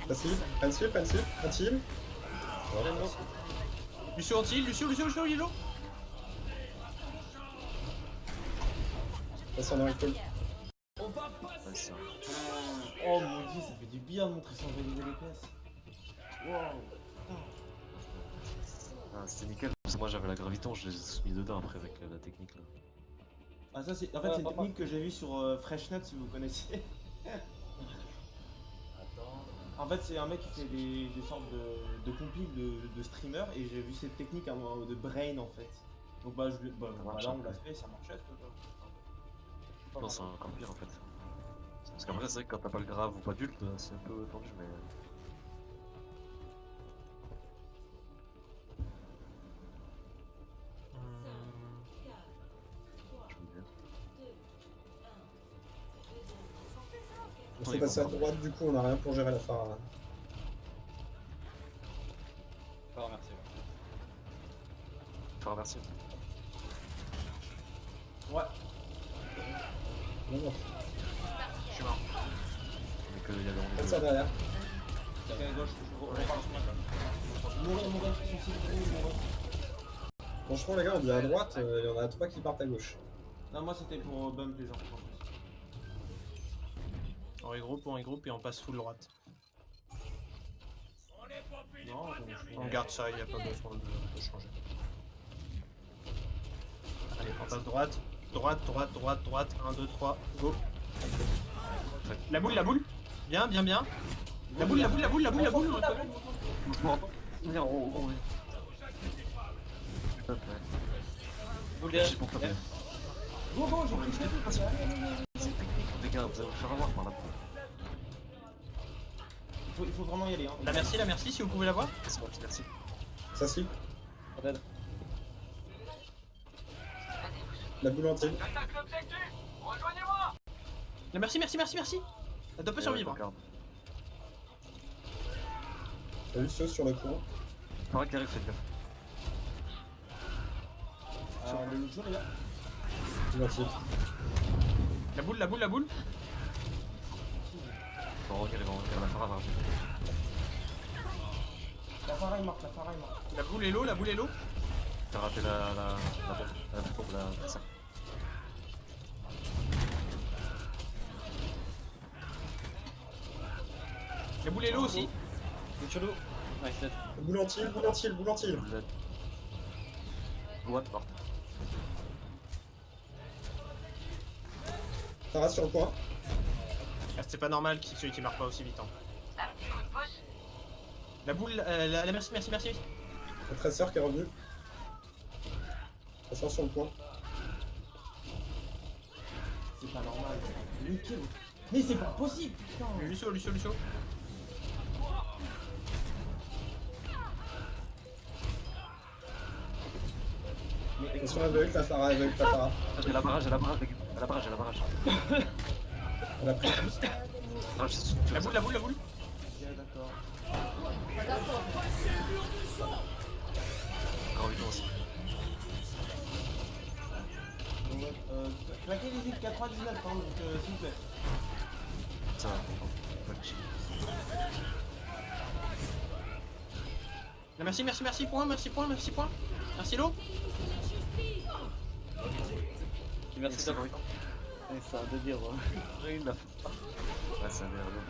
Passive, un-team. Lucio anti, Lucio, yellow. Passe en recall. Ouais, ça. Oh mon dieu, ça fait du bien de montrer son validé DPS. Wow. Ah, c'était nickel. Parce que moi j'avais la graviton, je les ai mis dedans après avec la technique là. Ah ça c'est en fait c'est une technique que j'ai vue sur Freshnut si vous connaissez. En fait c'est un mec qui fait des sortes de compiles de streamers et j'ai vu cette technique de brain en fait. Donc bah, là on l'a fait, ça marchait ce Non, c'est encore pire en fait. Parce qu'après c'est vrai que quand t'as pas le grave ou pas d'ult, c'est un peu tendu mais... On s'est passé à droite, du coup on a rien pour gérer la phare là. Faut remercier. Faut remercier. Ouais. Non. Je suis mort. Mais que il y a Passe ça derrière. Quelqu'un à gauche, je repars sur moi. Mourir. Franchement les gars, on dit à droite, il y en a 3 qui partent à gauche. Non, moi c'était pour bump les gens. On regroupe et on passe full droite. Non, On garde ça, il n'y a pas besoin de changer. Allez, on passe droite. Droite. 1, 2, 3, go. La boule. Bien. La boule. Mouvement. Viens, on est. J'ai pour toi. Go, j'ai pris C'est technique, les gars, vous allez vous faire avoir par là. Il faut vraiment y aller. Hein. La merci, si vous pouvez la voir. C'est parti, merci. Ça slip. La boule entière. La merci. Elle doit pas survivre. T'as vu ce sur le courant? Faudra qu'il arrive, faites gaffe. Le Lucio, les gars. Merci. La boule. Ils vont revenir, la Phara va revenir. La Phara est morte. La boule est low. T'as raté la bombe, ça. La boule est low aussi. Boule entière. What, mort. Tara sur le point. Ah, c'est pas normal qu'il celui qui marque pas aussi vite. Hein. La boule, la merci. Le traceur qui est revenu. Traceur sur le point. C'est pas normal. Mais c'est pas possible, putain. Lucio. Attention avec la Phara, J'ai la barrage. Elle a pris. La La boule. Ok, d'accord. Encore 8 ans aussi. Claquez les îles 99, hein, donc s'il vous plaît. Ça va, pas de chier. La merci, point. Merci l'eau. Merci d'avoir. C'est un délire. Il l'a fait. Ouais, ça a l'air bien.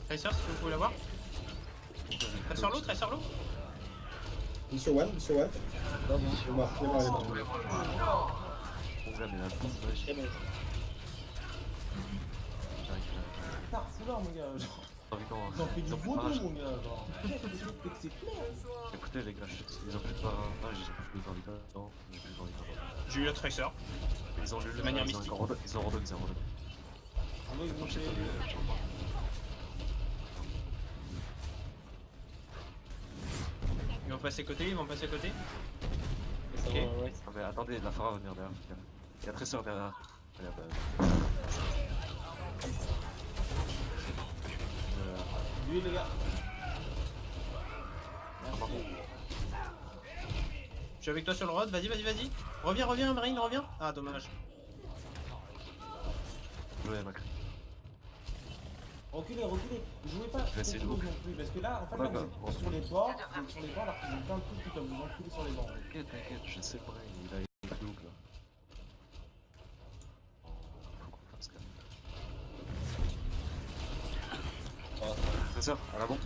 Tracer, si vous pouvez la voir. Tracer l'eau. Monsieur One. Il est mort. Mon gars, mais la bouffe, ouais, j'arrive. Putain, c'est là, mon gars. J'en fais du beau dos, mon gars. Genre, c'est clair. Écoutez, les gars, ils ont plus de barres. Ah, j'ai plus envie d'en. J'ai eu le Tracer. Ils ont de manière mystique. Ils ont redonné. Ils vont chez. Ils vont passer côté. Ok. Non, mais attendez, la Phara va venir derrière. Il y a Tracer derrière. Lui, les gars. Je suis avec toi sur le road, vas-y. Reviens, Marine, reviens. Ah, dommage. Ouais, Mac. Reculez. Jouez pas Je vais essayer de non boucler. plus, parce que là, en fait, là, vous êtes sur les bords, alors qu'ils ont plein de trucs qui peuvent vous enculer sur les bords. T'inquiète, je sais pas, il a plus haut là. Faut qu'on fasse quand même. C'est ça, à la bombe.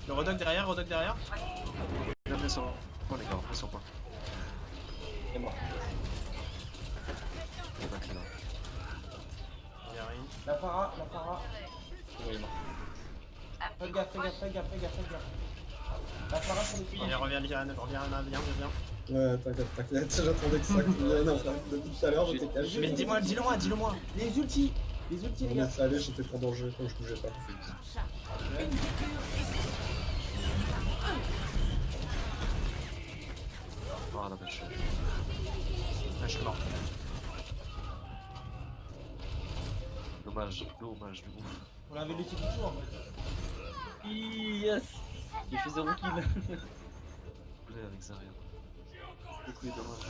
Le Rodog derrière. Bien fait sur le point, les gars, on fait sur le point. C'est mort. La Phara. Oui, mort. Faites gaffe. La Phara sur les pieds. Reviens, viens. Ouais, t'inquiète, j'attendais que ça qu'il vienne en fait. Depuis tout à l'heure, j'étais caché. Mais dis-le-moi. Les ultis, les On gars. laisse aller, j'étais trop dangereux quand je bougeais pas. Ah la vache. Ah, je suis mort. Dommage de ouf. On avait l'ulti du tour en fait. Yes. Il fait 0 kill. Blé avec Zarya. Du coup, dommage.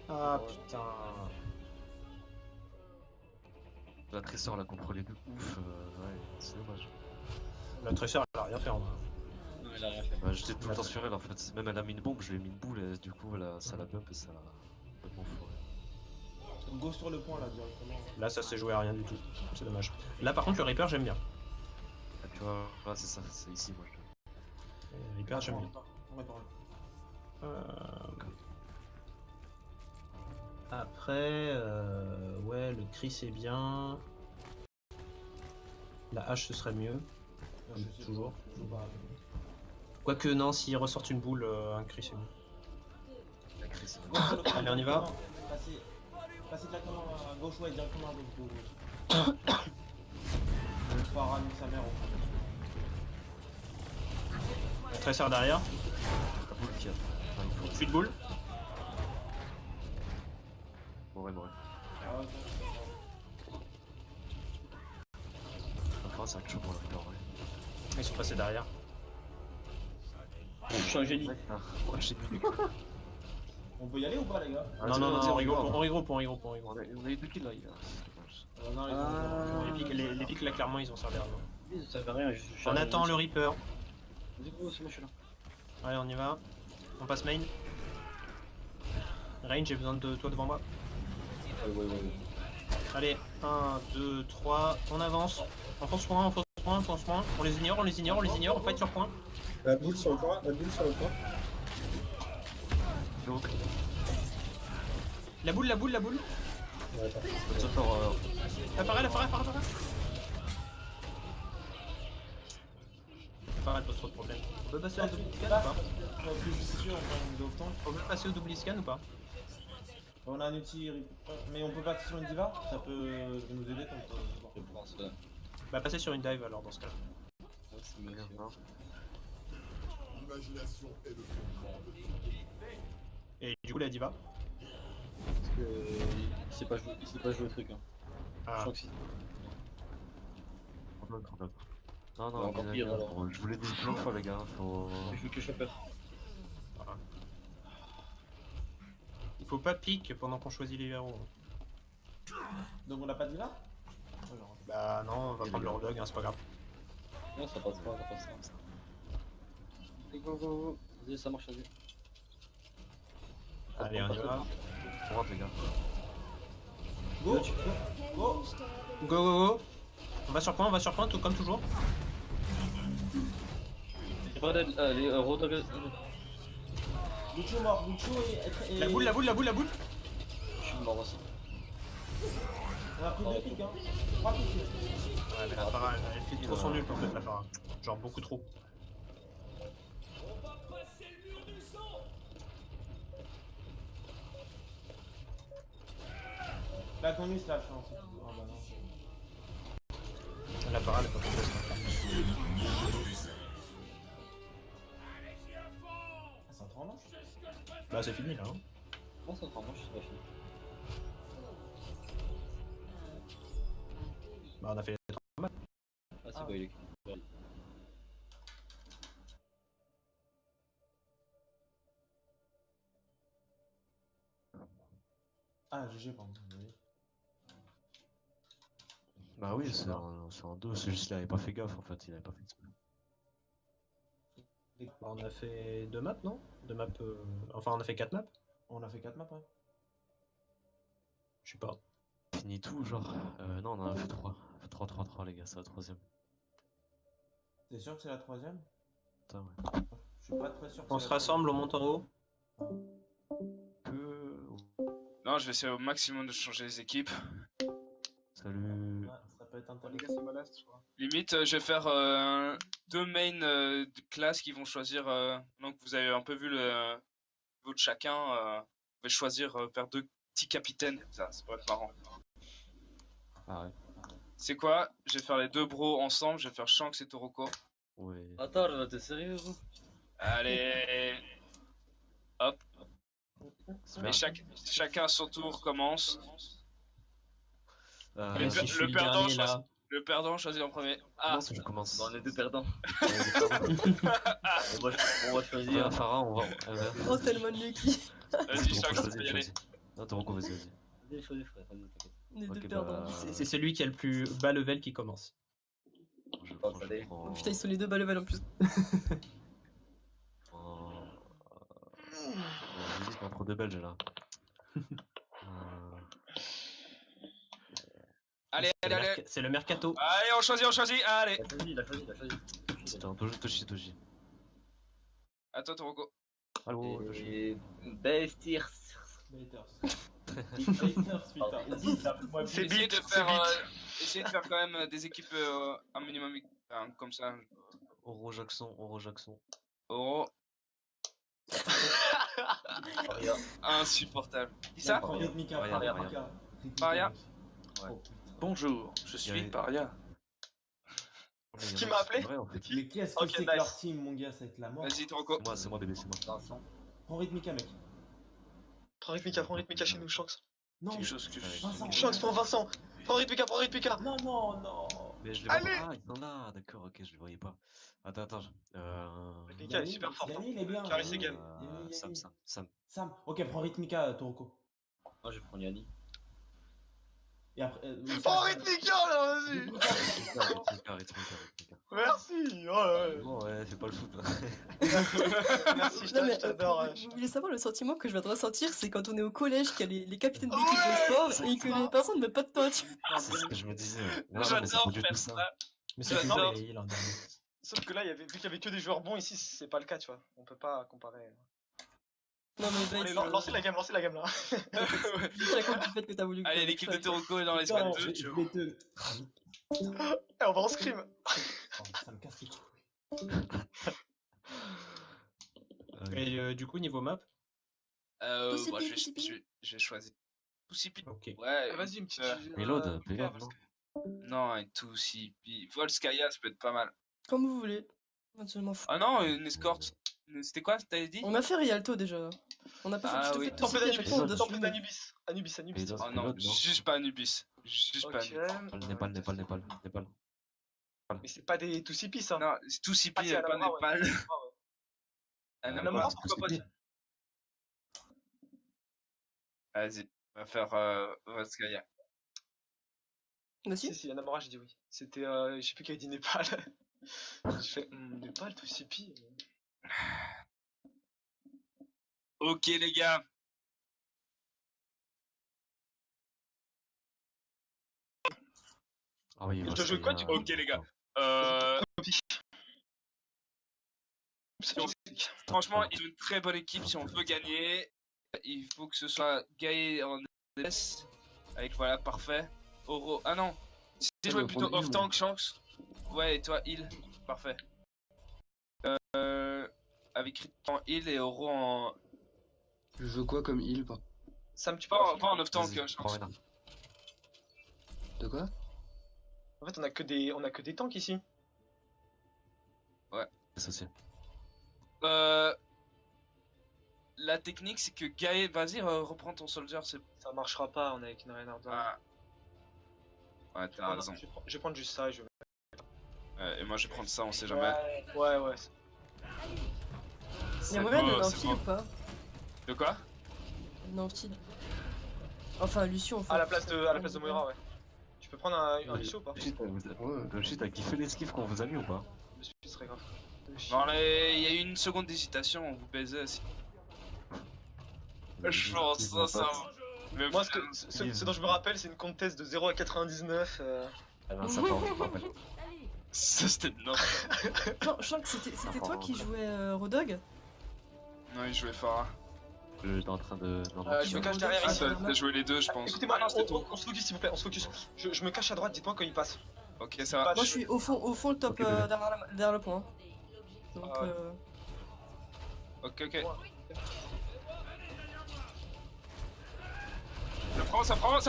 Ah putain. La Tracer l'a contrôlé de ouf, ouais, c'est dommage. La Tracer, elle a rien fait en vrai. Elle a rien fait. Bah, j'étais tout le temps sur elle en fait. Même elle a mis une bombe, je lui ai mis une boule et du coup ça la bump et ça l'a complètement foiré. Go sur le point là directement. Là, ça s'est joué à rien du tout. C'est dommage. Là, par contre, le Reaper, j'aime bien. Ah, tu vois, là c'est ça, c'est ici moi je. Le Reaper, j'aime bien. Après, ouais, le Chris est bien. La hache, ce serait mieux. Toujours. Quoique, non, s'il ressortent une boule, un Chris est mieux. La crise. Allez, on y va. Passez directement à gauche, ouais, directement à gauche. Le Farah mis sa mère au fond. Tresseur derrière. La boule qui a. Enfin, il faut. 8 boules. Mourir. Ah, ok. Enfin, c'est un chaud pour la fleur, ouais. Ils sont passés derrière. Je suis un génie. Ouais, j'ai mis. On peut y aller ou pas, les gars? Non, on regroupe. On a eu 2 kills là, il a. Non, Les pics là, clairement, ils ont servi à rien. Ça fait rien, On attend le Reaper. Vas-y, go, c'est moi, je suis là. Allez, on y va. On passe main. Range, j'ai besoin de toi devant moi. Ouais. Allez, 1, 2, 3, on avance. On fonce point. On les ignore, on fight sur point. La boule sur le point, La boule. Ouais, pas. La Pharah. La Pharah pose trop de problèmes. On peut passer au double scan ou pas? On peut passer au double scan ou pas? On a un outil, mais on peut passer sur une diva? Ça peut nous aider comme ça. Je pense, ouais. Bah, passer sur une dive alors dans ce cas. Ouais, c'est mieux. Et du coup, la diva? Parce que il sait pas jouer le truc. Hein. Ah. Je crois que si. Non, encore pire, alors. je voulais dire plein de fois les gars, faut. Je veux que je peur. Il faut pas pique pendant qu'on choisit les héros. Donc on a pas de diva? Bah non, on va prendre le Rodog, hein, c'est pas grave. Non, ça passe pas. Et go. Vas-y, ça marche, vas-y. Allez, on y va. On rentre les gars. Go. Go. On va sur point, tout comme toujours. Allez, Rodog. Lucio mort, et... La boule. Je suis mort aussi. On a pris 2 pics, hein. 3 pics. Ouais, mais la Pharah, elle fait trop son nul en fait, la Pharah. Genre beaucoup trop. La conus là, je pense. Ah bah non. La Pharah, elle est pas trop Ça prend non? Bah c'est fini là. Hein. Bon, ça prend, moi je suis pas fini. Bah on a fait les 3 matchs. Ah, c'est quoi, il est. Ah, GG, pardon. Bah oui, c'est un 2, c'est juste qu'il avait pas fait gaffe en fait, il avait pas fait exprès. On a fait 2 maps, non? 2 maps. Enfin, on a fait 4 maps? On a fait 4 maps, ouais. Je sais pas. Fini tout, genre. Non, on en a fait 3. 3 les gars, c'est la 3ème. T'es sûr que c'est la 3ème? Putain, ouais. Je suis pas très sûr. On se rassemble, on monte en haut. Non, je vais essayer au maximum de changer les équipes. Salut. Ouais, ça peut être intéressant. Les gars, c'est malade, je crois. Limite, je vais faire 2 main de classe qui vont choisir. Donc, vous avez un peu vu le niveau de chacun. Vous pouvez choisir faire 2 petits capitaines. Ça pourrait être marrant. Ah ouais. C'est quoi? Je vais faire les 2 bros ensemble. Je vais faire Shanks et Toroko. Ouais. Attends, là, t'es sérieux, gros? Allez. Hop. Et chacun à son tour commence. Si je suis le perdant dernier, là. Le perdant choisit en premier. Ah, Non, je commence. Bon, on est 2 perdants. On On va choisir. Farah, on va. Oh, tellement lucky. vas-y, Shanks, tu peux y aller. Non, t'es vas-y. Vas-y, choisis, frère. Vas-y, t'inquiète. On est Ok, deux perdants. C'est celui qui a le plus bas level qui commence. Allez. Oh putain, ils sont les deux bas level en plus. prends trop de belges là. Allez, allez, allez. C'est le mercato. Allez, on choisit, allez. Il a choisi. C'était un Toshi. À toi, Toroko. Allô, Toshi. Et Bestirs. C'est Essayez beat, de faire quand même des équipes un minimum comme ça. Oro Jackson. Oro. Paria. Insupportable. Qui ça? Paria. Bonjour, je suis Paria. Qui m'a appelé? Mais qu'est-ce que c'est que leur team, mon gars, ça va être la mort. Vas-y, Toroko. C'est moi bébé, c'est moi. Prends Rhythmica, mec. Prends Rhythmica chez nous, Shanks. Non, Quelque chose que Vincent. Shanks, prends Vincent. Prends Rhythmica. Non. Mais je les vois pas. Ah, ils sont là, d'accord, ok, je les voyais pas. Attends. Rhythmica est super fort. Yanni, il est bien. Carré ses games. Sam. Ok, prends Rhythmica, Toroko. Moi, je prends Yanni. Et après. Prends Rhythmica là, vas-y. Rhythmica. Merci. Oh là là. Bon, ouais, fais pas le foot. Merci, je Non, mais, t'adore. vous voulez savoir le sentiment que je vais te ressentir, c'est quand on est au collège, qu'il y a les capitaines d'équipe de sport et que les personnes ne mettent pas de peinture. C'est ce que je me disais. Non, mais c'est J'adore pas du faire tout ça. ça. Mais c'est J'adore. toujours les l'an dernier. Sauf que là, vu qu'il y avait que des joueurs bons ici, c'est pas le cas, tu vois. On peut pas comparer. Non, mais Allez, lancez la game là. Je tiens compte du fait que t'as voulu. Allez, l'équipe de Toroko est dans les squads 2. Je vais te. Eh, on va en scrim. Ça me casse les couilles. Et du coup, niveau map. Tout Bah, CP. je vais choisir. Tout CP. Ok. Ouais. Vas-y, une petite. Reload, PVM, non? Non, un tout CP. Volskaya, ça peut être pas mal. Comme vous voulez. Moi, je m'en fous. Ah non, une escorte. C'était quoi, t'avais dit? On a fait Rialto déjà. On a pas Ah fait oui. tout tout Tempête à chaque fois, on doit Tempête suivre. d'Anubis. Anubis. Oh non, juste pas Anubis. Juste pas Ok. Anubis. Népal. Mais c'est pas des 2CP ça. Non, tout CP, Ah, c'est pas Anamura, Népal. Anamura, pourquoi pas? Vas-y, on va faire Volskaya. Vas-y. Si, Anamura, j'ai dit oui. C'était, je sais plus qui a dit Népal. J'ai fait, Népal, 2CP. Ok les gars. Ah oui, Il te joue quoi, du coup? Ok les gars. Franchement, ils ont une très bonne équipe. Si on veut gagner, il faut que ce soit Gaë en DS. Avec voilà, parfait. Oro. Ah non, si tu jouais plutôt off-tank, Shanks. Ouais, et toi, heal. Parfait. Avec Crit en heal et Oro en. Je veux quoi comme heal pas? Sam, tu Pas peux. en off-tank, Shanks. De quoi? En fait, on a que des tanks ici. Ouais. C'est ça. La technique, c'est que Gaë, vas-y, reprends ton soldier. Ça marchera pas, on est avec une Reinhardt. Ah. Ouais, t'as raison. Je vais prendre juste ça et je vais. Et moi, je vais prendre ça, on sait jamais. Ouais. Il y a moyen de Nancy ou pas? De quoi? Nancy. Enfin, Lucio, en fait. À la place de Moira, ouais. Tu peux prendre un Lucio ou pas? Toshi, t'as kiffé l'esquive qu'on vous a mis ou pas? Je suis très grave. Bon, il y a eu une seconde d'hésitation, on vous baisait. Je pense ça. Mais moi, ce dont je me rappelle, c'est une contest de 0 à 99. Ah non, ça part, je me rappelle. Ça, c'était énorme. Je sens que c'était toi qui jouais Rodog? Non, il jouait Farah. J'étais en train de. Je me cache derrière ici. T'as joué les deux, je pense. Écoutez-moi, on se focus s'il vous plaît, on se focus. Je me cache à droite, dites-moi quand il passe. Ok, ça va. Moi, je suis au fond, le top derrière le point. Donc, Ok. Ça prend.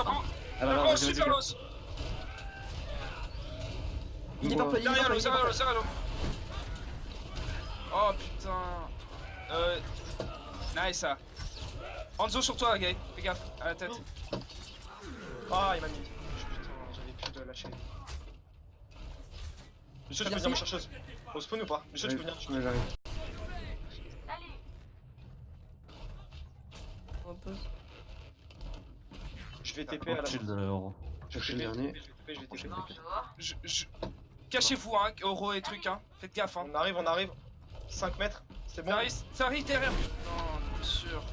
Super loss. il est pas poli. Derrière l'eau. Oh putain. Nice ça. Hanzo sur toi, Gaë. Fais gaffe, à la tête. Ah, il m'a mis. Putain, j'avais plus de lâcher. Monsieur, tu peux venir me chercher au spawn ou pas? Monsieur, tu peux venir. Ouais, j'arrive. Un peu. Je vais TP à la fin. Chercher le dernier. Je vais TP. Cachez-vous, hein, Oro et trucs, hein. Faites gaffe, hein. On arrive. 5 mètres, c'est bon. Ça arrive derrière. Non, bien sûr.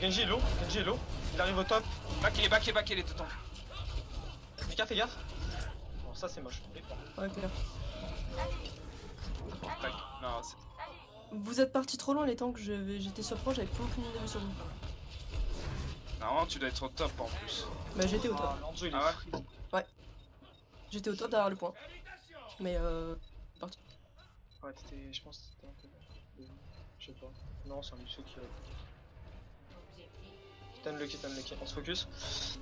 Genji est low, il arrive au top. Back les deux temps. Fais gaffe. Bon, ça c'est moche. Ouais, clair. Non, c'est... Vous êtes partis trop loin les tanks, j'étais sur le point, j'avais plus aucune idée sur vous. Non, tu dois être au top en plus. Bah j'étais au top. L'Anzo il est Ah ouais? free. J'étais au top derrière le point. Mais parti. Ouais, t'étais. Je pense que c'était un peu. Je sais pas. Non, c'est un Lucio qui. Lucky. On se focus.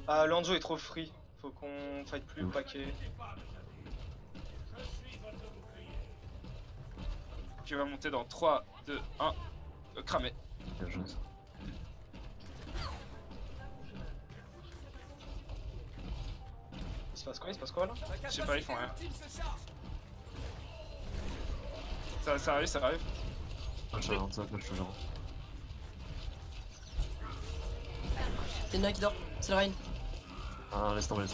Ah, L'Anzo est trop free. Faut qu'on fight plus le paquet. Tu vas monter dans 3, 2, 1. Cramé. Bien joué. Il se passe quoi là? Je sais pas, ils font rien. Ça arrive. Je rentre ça, je genre. Y'en a un qui dort, c'est le Rain. Ah, laisse tomber.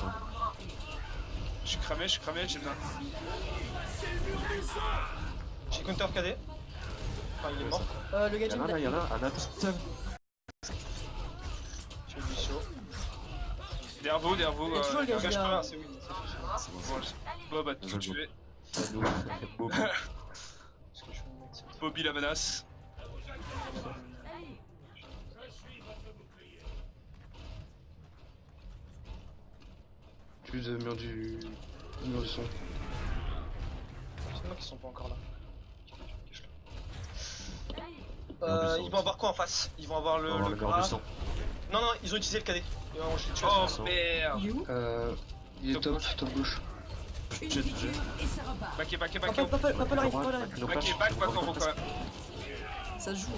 Je suis cramé, j'ai bien. J'ai counter KD. Enfin, il est mort. Le gadget. Y'en a, Anna tout seul. J'ai du Lucio. Derrière vous. Il y a toujours le gadget Gage derrière. pas, c'est win. Bob a tout tué. Bobby la menace. Plus de mur du son. C'est moi qui sont pas encore là. Ils vont avoir quoi en face? Ils vont avoir le Gra. Non, ils ont utilisé le KD. Oh merde. Il est top gauche. Back. Pas le Rain, pas le Rain. Back en haut quand même. Ça se joue.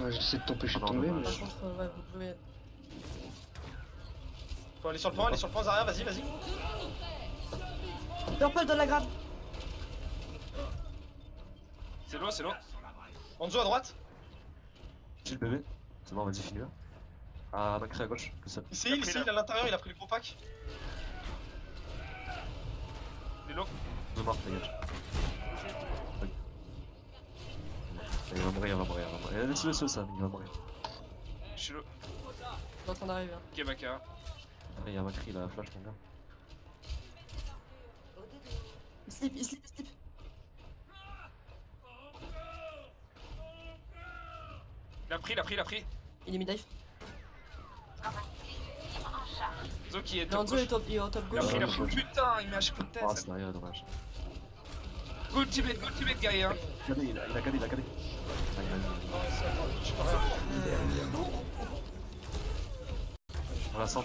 Ouais, j'essaie de t'empêcher de tomber, mais Par contre, ouais, vous pouvez. Faut aller sur le point, Zarya, vas-y. Purple dans la grave. C'est l'eau. Anzo à droite. J'ai le bébé. C'est bon, vas-y, finis-le. Ah, Macri à gauche. C'est il à l'intérieur, il a pris le gros pack. Il est low. Je marque, dégage. Il va mourir. Laisse-le ça, il va mourir. Je suis low. Il est en train d'arriver. Ok, Baka. Il y a Macri, il a flash, mon gars. Il slip. Il a pris. Il est mid-dive. Zo qui est L'Anzo est au top gauche. Il a pris. Putain, il met à chaque coup de tête. Oh, c'est derrière, dommage. Ultimate guerrier. Il a cadé. On la sort.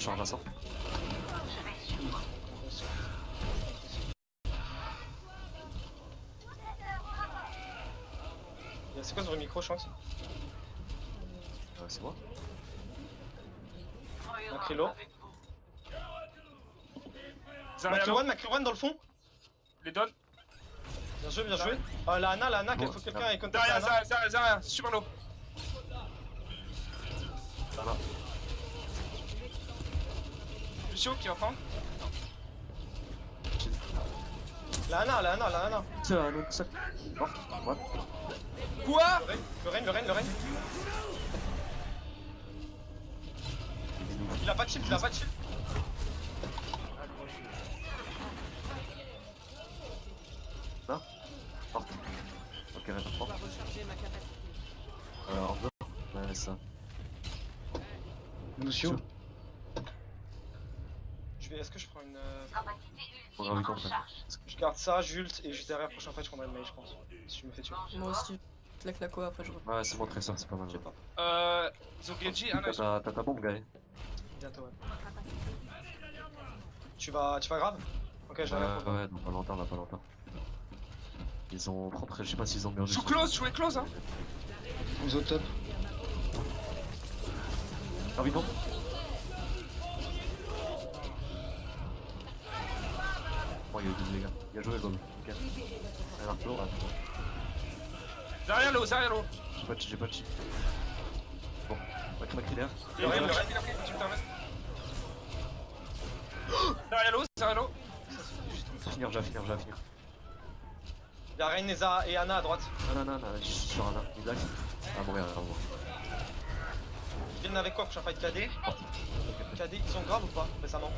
C'est quoi ce micro, chance? C'est moi. Macrilo. Macri-One dans le fond. Les donne. Bien joué. La Anna, il faut quelqu'un ait contact. Zarya, super low. Ça va. Lucio qui entend. La Anna. C'est un autre seul. Ouais. Quoi? Le Rain. Il a pas de shield. Non. Porte. Ok, reste fort. En deux. Ouais, ça. Lucio. Est-ce que je prends une. On va lui comprendre. Je garde ça, Jult, et juste derrière, prochain fight, je prendrai le mail, je pense. Si je me fais tuer. Moi aussi. Claque la co après je reprends. Ouais, c'est bon, très ça, c'est pas mal. Je sais pas. Zogenji, T'as ta bombe, gars. Bientôt, ouais. Tu vas grave? Ok, je vais Ouais, dans pas longtemps. Ils ont 30, je sais pas s'ils ont merdé. jouez close, hein. Ils au top. Ah oui, non. Bon, il y a eu des dégâts. Il a joué le goal. Ok. Un arceau, là. Zarya low. J'ai pas de chip. Bon, Macri derrière. Il a pris, tu me permets. Zarya low. J'ai à finir. Y'a Reineza et Anna à droite. Ah non, je suis sur Anna, il lag. Ah bon, regarde, bon. Ils viennent avec quoi prochain fight KD? KD, ils sont graves ou pas récemment?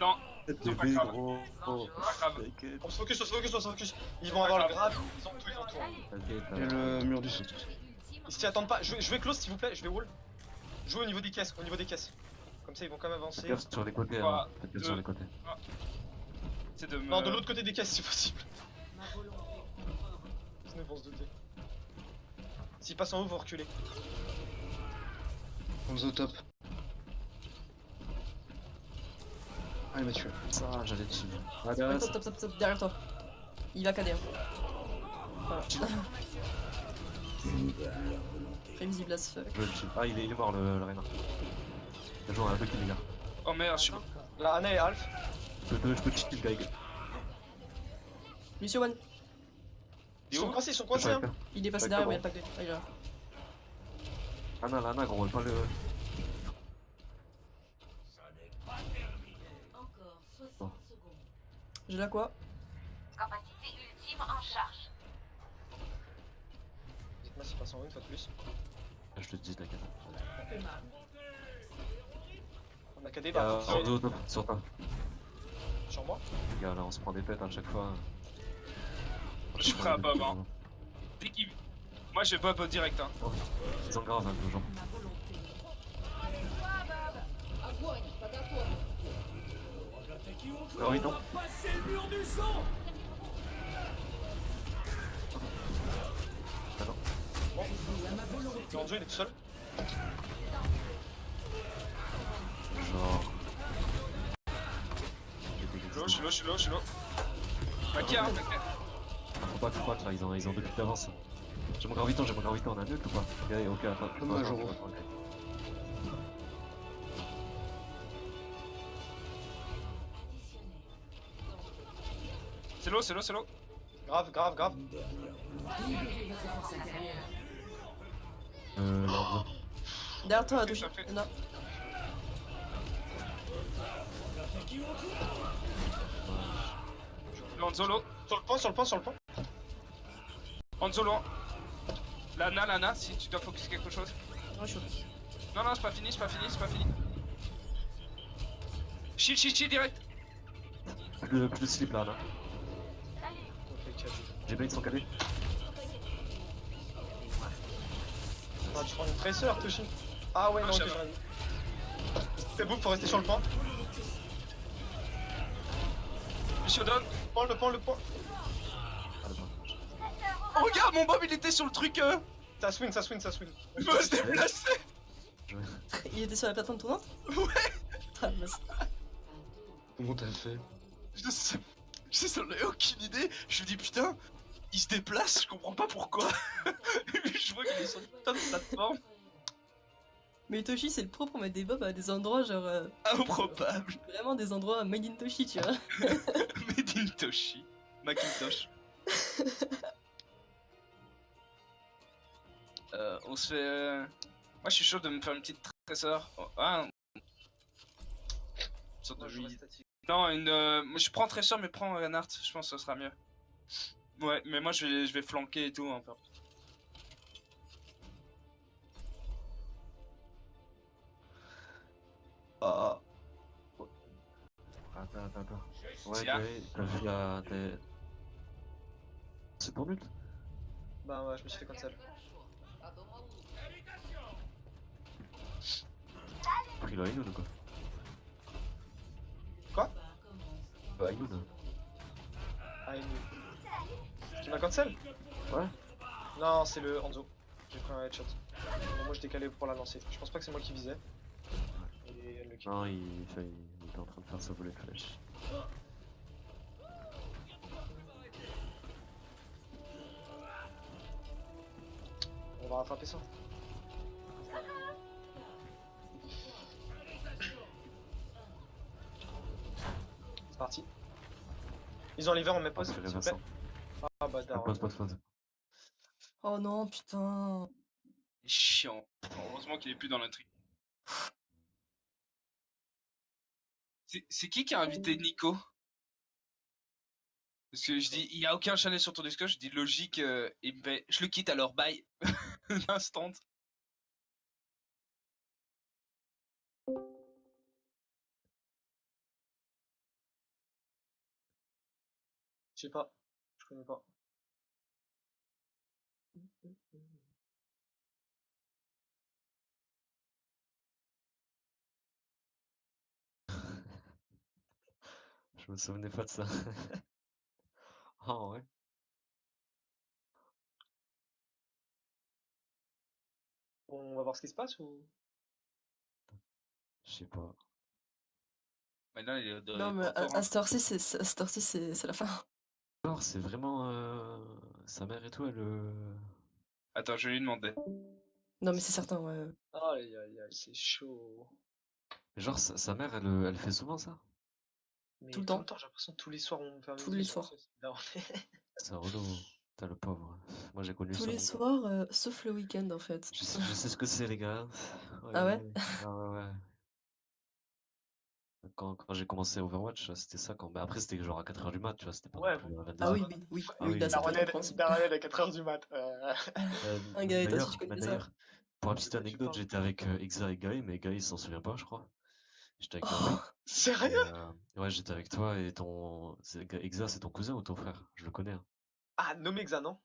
Non. C'est pas grave. gros. Oh, Pas grave. On se focus, on se focus, on se focus. Ils vont avoir le grave, ils ont tout, ils ont tout. Et le mur du saut. Ils s'y attendent pas. Je vais close s'il vous plaît, je vais wall. Jouez au niveau des caisses, Comme ça ils vont quand même avancer. Faites sur les côtés, hein. Faites sur les côtés. C'est de me... Non, de l'autre côté des caisses si possible. Sinon ils vont se douter. S'ils passent en haut, vous reculez. On se au top. Ah, il m'a tué. Ça, j'allais dessus. Ah, Ouais, derrière, top, derrière toi. Il va KD. Hein. Voilà. Prévisible as fuck. je le tue. Ah, il est mort le Reina. Bien joué, on a un peu kill, les gars. Oh merde, je suis... Là, Anna et Alf. Je peux cheat le gars. Lucio One. Ils sont coincés, hein. Il est passé derrière, mais il y a le pack de. Ah, il est là. Anna, gros, pas le. Encore 60 Bon. secondes. J'ai là quoi? Capacité ultime en charge. Dites-moi s'ils passent en haut une fois de plus. Je te dis, t'inquiète. On a KD, bah, Sur toi. sur moi. Les gars, là, on se prend des pètes à chaque fois. Je suis prêt à Bob, hein. Dès qu'il... Moi je Bob direct, hein. Ils ont grave, hein, les gens. Alors, oui, non. Ah non. Le Hanzo il est tout seul. Genre. Je suis low. Ok, hein, ok. Faut pas que là, ils ont deux clics d'avance. J'ai mon graviton, on a mieux ou pas? Ok, attends. Dommage, attends, Joro. attends, ok. C'est low. Grave. L'ordre. Derrière toi, Toshi. Non. Hanzolo. Sur le point. Hanzolo. Lana, si tu dois focus quelque chose. Oh, chaud. Non, c'est pas fini. Shield direct. Plus de slip là. J'ai bait son calé. Ah, tu prends une tresseur, Toshi. Ah ouais, non, ok, j'aurais dit. C'est beau, faut rester sur le point. Mishodon. Le point. Oh, regarde, mon Bob il était sur le truc. Ça swing. Il va se déplacer. Il était sur la plateforme tournante? Ouais. Ah, mince. Comment t'as fait? Je sais, j'en ai aucune idée. Je me dis putain, il se déplace, je comprends pas pourquoi. Je vois qu'il est sur une putain de plateforme. Mais Toshi, c'est le pro pour mettre des bobs à des endroits genre. Improbable. Vraiment des endroits made in Toshi, tu vois. Made in Toshi. Macintosh. On se fait. Moi je suis chaud de me faire une petite tresseur. Oh, ah. Une sorte de non, moi, je prends tresseur mais prends Reinhardt, je pense que ce sera mieux. Ouais, mais moi je vais flanquer et tout un peu. Ah. Attends. Ouais, t'as vu la. C'est ton but? Bah ouais, je me suis fait cancel. Pris le Aynoun ou quoi? Quoi? Le Aynoun. Ah, il... Tu m'as cancel? Ouais. Non, c'est le Hanzo. J'ai pris un headshot. Bon, moi je décalé pour la lancer. Je pense pas que c'est moi qui visais. Et elle le kill. Non, il était en train de faire sa volée de flèche. On va rattraper ça. C'est parti. Ils ont livré, on met pause, s'il vous plaît. Ah bah d'accord. Pause. Oh non, putain. Chiant. Heureusement qu'il est plus dans l'intrigue. C'est qui a invité Nico? Parce que je dis, il y a aucun chalet sur ton Discord, je dis logique, il me fait, je le quitte alors, bye. Instant. Je sais pas. Je connais pas. Je me souvenais pas de ça. Ah ouais. On va voir ce qui se passe ou. Je sais pas. Maintenant, il est Non, mais pas encore, à hein. cette heure-ci, c'est la fin. Alors, c'est vraiment sa mère et tout, elle. Attends, je vais lui demander. Non, mais c'est certain, ouais. Aïe aïe aïe, c'est chaud. Genre, sa mère, elle fait souvent ça? Mais Tout le temps. j'ai l'impression que tous les soirs on me fait un Tous bisou les sur la soirs. fesse. Non, C'est relou. Putain, le pauvre. Moi, j'ai connu Tous ça, les mon gars. soirs, sauf le week-end, en fait. Je sais ce que c'est, les gars. Ah ouais? Ah ouais, ouais. Quand j'ai commencé Overwatch, c'était ça. Mais après, c'était genre à 4h du mat, tu vois, c'était pas non ouais, plus à Ah 22h. oui, oui, oui, Ah oui, oui, là, oui. ça peut être compréhensible. Daronette à 4h du mat. Un gars, et toi aussi, tu connais ça? D'ailleurs, pour la petite De quoi tu anecdote, parles? j'étais avec Exa et Guy, mais Guy, il s'en souvient pas, je crois. J'étais avec Guy. Oh, Et, Sérieux? ouais, j'étais avec toi et Exa, c'est ton cousin ou ton frère? Je le connais, hein. Ah, nommé Exa, non?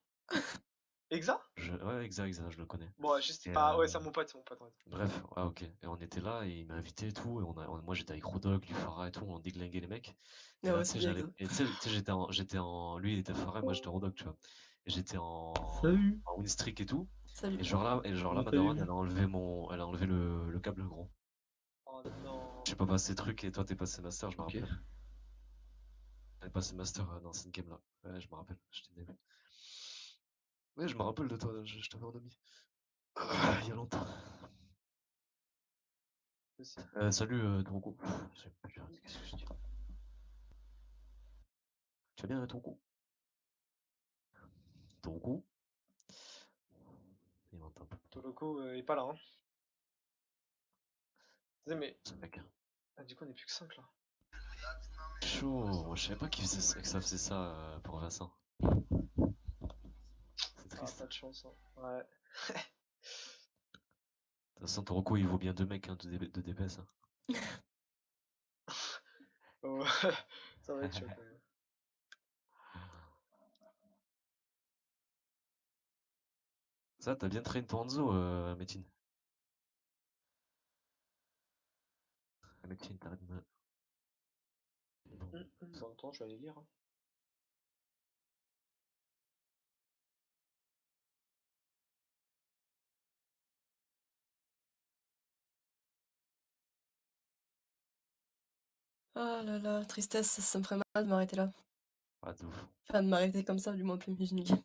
Exa? Ouais, Exa, je le connais. Bon, je sais Et, pas. Ouais, c'est mon pote, c'est mon pote. Ouais. bref, ouais, ok. Et on était là et il m'a invité et tout. Et moi, j'étais avec Rodog, Lufara et tout. On déglinguait les mecs. Et ah là, ouais, tu c'est sais, bien avec ça. lui, il était Farah, moi, j'étais Rodog, tu vois. Et j'étais Salut. en win streak et tout. Salut. Et genre là, Comment ma t'as eu? daronne, elle a enlevé le câble gros. Oh non. J'ai pas passé truc et toi, t'es passé master, je me Ok. rappelle. T'es passé master dans cette game là. Ouais, je me rappelle. J'étais début. Ouais, je me rappelle de toi, je t'avais en ami. Il y a longtemps. Aussi. Salut, Drogo. Qu'est-ce que je dis? Tu vas bien, Drogo? Drogo? Il m'entend pas. Toloko est pas là, hein. Tu sais, mais. Ce mec, hein. Ah, du coup, on est plus que 5 là. Chaud. Moi, je savais pas que ça faisait ça pour Vincent. C'est Ah, triste. pas de chance, hein. Ouais. De toute façon, Drogo, il vaut bien 2 mecs hein, de DPS. Hein. Oh, ça va être chaud quand même. Ça, t'as bien traîné ton Hanzo, Métine. Métine, t'arrêtes de me... Bon, attends, je vais aller lire. Hein. Ah là là, tristesse, ça me ferait mal de m'arrêter là. Ah, de ouf. Enfin, de m'arrêter comme ça, du moins, plus une game.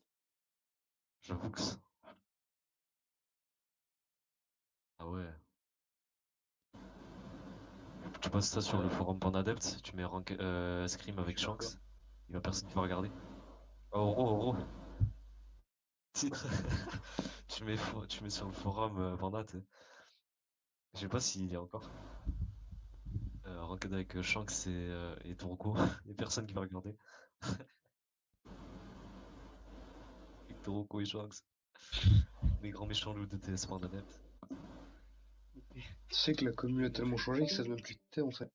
J'avoue que ça... Ah ouais. Tu passes ça sur le forum Pandadepte, tu mets Scream avec Je vais faire quoi? Shanks. Il va personne qui va regarder. Oh, Oro. Titre. tu mets sur le forum Panda, tu sais. Je sais pas s'il y a encore. Ranked avec Shanks et Toroko. Il y a personne qui va regarder. Avec Toroko et Shanks. Les grands méchants loups de TS Pandadepte. Tu sais que la commune a tellement changé que ça devient plus T en fait.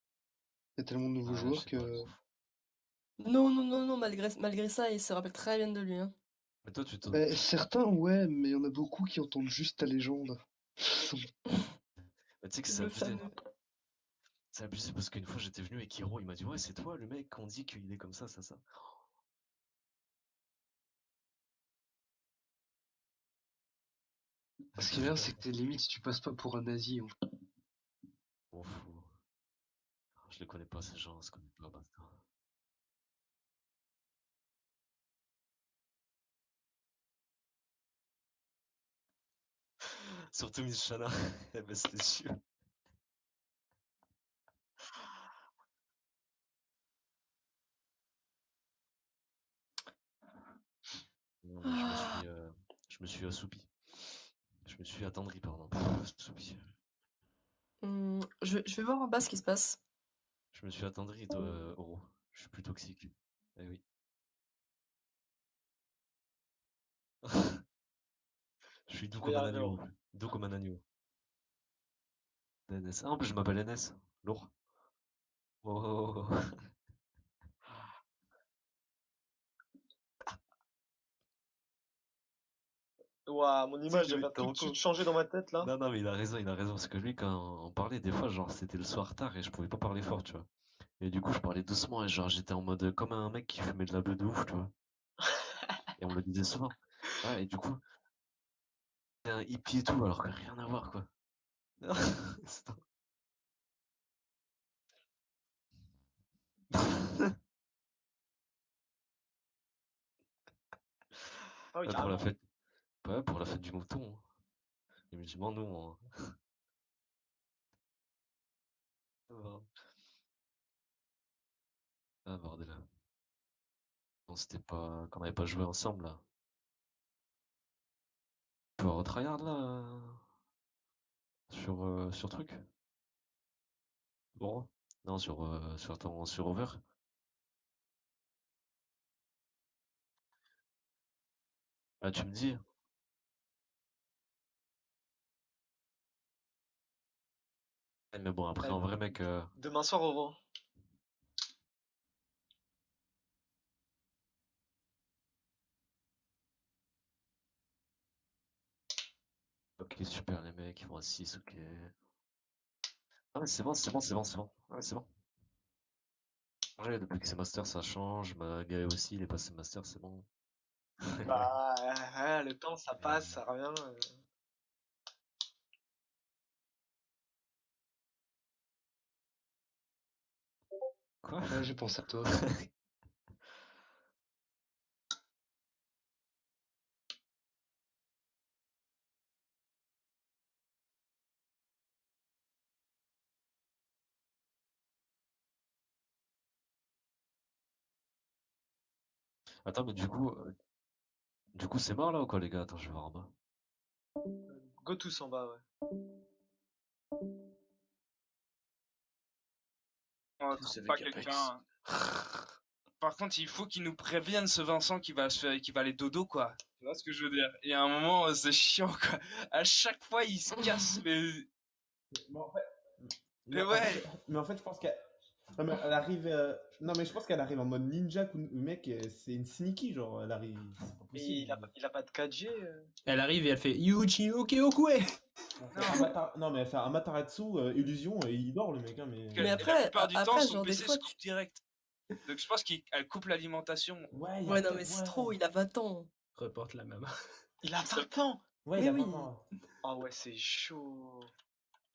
Il y a tellement de nouveaux Ouais, je joueurs sais que. pas. Non, malgré ça, il se rappelle très bien de lui. Hein. Mais toi, tu te... Bah, certains, ouais, mais il y en a beaucoup qui entendent juste ta légende. Bah, tu sais que c'est Le abusé. fameux. C'est abusé parce qu'une fois j'étais venu avec Hiro, il m'a dit ouais c'est toi le mec qu'on dit qu'il est comme ça. Ce qui est bien, c'est que t'es limite si tu passes pas pour un nazi. En fait. M'en fous. Je les connais pas ces gens, on se connaît pas basta. Surtout Miss Shana, elle baisse les yeux. Non, mais je me suis assoupi. Je me suis attendri, pardon. Assoupi. Je vais voir en bas ce qui se passe. Je me suis attendri, Oro. Je suis plus toxique. Eh oui. suis doux Tu vas comme y un arriver, agneau. Laurent. Doux comme un agneau. NS. Ah, en plus, je m'appelle NS. Lourd. Oh. Ouah, mon Tu sais image que elle lui, va tout de ton suite con. changer dans ma tête là. Non, non, mais il a raison, parce que lui, quand on parlait, des fois, genre, c'était le soir tard et je pouvais pas parler fort, tu vois. Et du coup, je parlais doucement et genre, j'étais en mode comme un mec qui fumait de la beuh de ouf, tu vois. Et on me le disait souvent. Ouais, et du coup, c'est un hippie et tout, alors que rien à voir, quoi. C'est- Ah oui, Ouais, pour la carrément. fête. Ouais, pour la fête du mouton, hein. Les musulmans, nous, on... Ah, bordel. Non, c'était pas... Quand on n'avait pas joué ensemble, là. Tu vas retryhard, là, sur truc? Bon. Non, sur Over. Ah, tu me dis? Mais bon, après, Eh, en vrai, mec... demain soir au revoir. Ok, super, les mecs, ils font un 6, ok. Ah, mais c'est bon, c'est bon, c'est bon, c'est bon. Ouais, c'est bon. Ouais, depuis que c'est Master, ça change. Gaë aussi, il est passé Master, c'est bon. Bah, ouais, le temps ça passe, ça revient. Quoi? Ouais, j'ai pensé à toi. Attends, mais du coup, c'est mort là ou quoi, les gars? Attends, je vais voir en bas. Go tous en bas, ouais. On Tous trouve avec pas Apex. quelqu'un. Par contre, il faut qu'il nous prévienne, ce Vincent, qui va aller dodo, quoi. Tu vois ce que je veux dire? Et à un moment, c'est chiant, quoi. À chaque fois, il se casse, mais. Mais en fait, Mais ouais! mais en fait, je pense qu'elle. Non, mais elle arrive. Non, mais je pense qu'elle arrive en mode ninja. Le mec, c'est une sneaky, genre. Elle arrive. C'est pas Mais possible. il a pas de 4G. Elle arrive et elle fait Yuji Okeokue. Non, mais elle fait un Mataratsu illusion et il dort, le mec. Hein, mais... Mais Et après, la plupart du temps, après, son genre, des PC fois, se coupe direct. Donc je pense qu'elle coupe l'alimentation. Ouais, Ouais, non, mais c'est trop, il a 20 ans. Reporte la maman. Il a 20 ans! Ouais, Mais il a oui. 20 ans. Ah ouais, c'est chaud.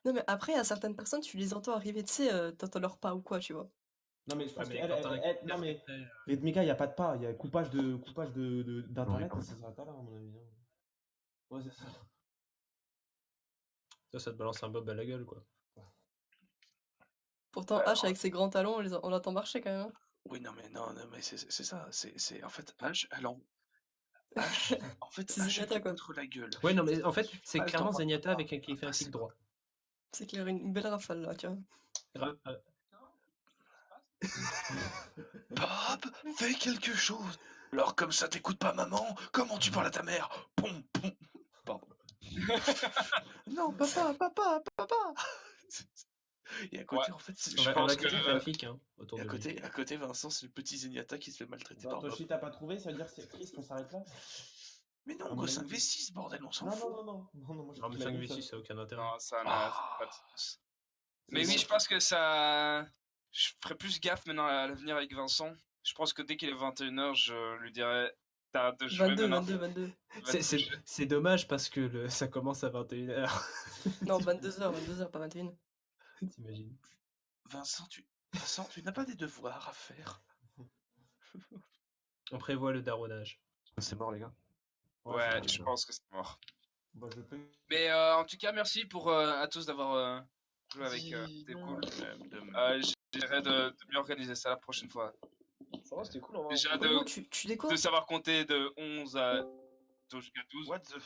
Non, mais après, à certaines personnes, tu les entends arriver, tu sais, t'entends leur pas ou quoi, tu vois. Non, mais je pense Ouais, mais qu'elle. quand t'as un Non, mais. café, Rhythmika, il n'y a pas de pas. Il y a coupage d'internet Ouais, et ça s'arrête là, à mon avis. Hein. Ouais, c'est ça. ça te balance un bob à la gueule, quoi. Pourtant, H, avec ses grands talons, on l'entend marcher quand même. Hein. Oui, non, mais c'est ça. C'est en fait H, H, en fait, C'est H, elle Zenyatta, te quoi. contre la gueule. Ouais, non, mais en fait, c'est Pas le clairement temps, Zenyatta avec qui pas fait un passer, clic droit. C'est clair, une belle rafale là, tu vois. Bob, fais quelque chose. Alors comme ça t'écoutes pas maman, comment tu parles à ta mère? Pom, pom. Pardon. Non, papa. Et à côté, en fait, je On pense va que créer une fanfic hein, autour de lui. à côté, Vincent, c'est le petit Zenyatta qui se fait maltraiter par Bob. Toshi, t'as pas trouvé? Ça veut dire que c'est triste, on s'arrête là? Mais non, À mon go avis, 5v6, bordel, on s'en Non, fout. non, moi je Non, mais trouve la 5v6, ça n'a aucun intérêt. Non, ça n'a pas de sens. Mais oui, bon. je pense que ça. Je ferai plus gaffe maintenant à l'avenir avec Vincent. Je pense que dès qu'il est 21h, je lui dirai t'arrêtes de jouer 22, maintenant. 22. C'est dommage parce que ça commence à 21h. Non, 22h, pas 21. T'imagines? Vincent, tu n'as pas des devoirs à faire. On prévoit le daronnage. C'est mort, les gars. Ouais, je pense que c'est mort. Bah, je peux... Mais en tout cas, merci pour à tous d'avoir joué avec. C'était cool. J'essaierai de mieux organiser ça la prochaine fois. Ça va, c'était cool en vrai. Déjà Gros, tu dis quoi? de savoir compter de 11 à jusqu'à 12. What the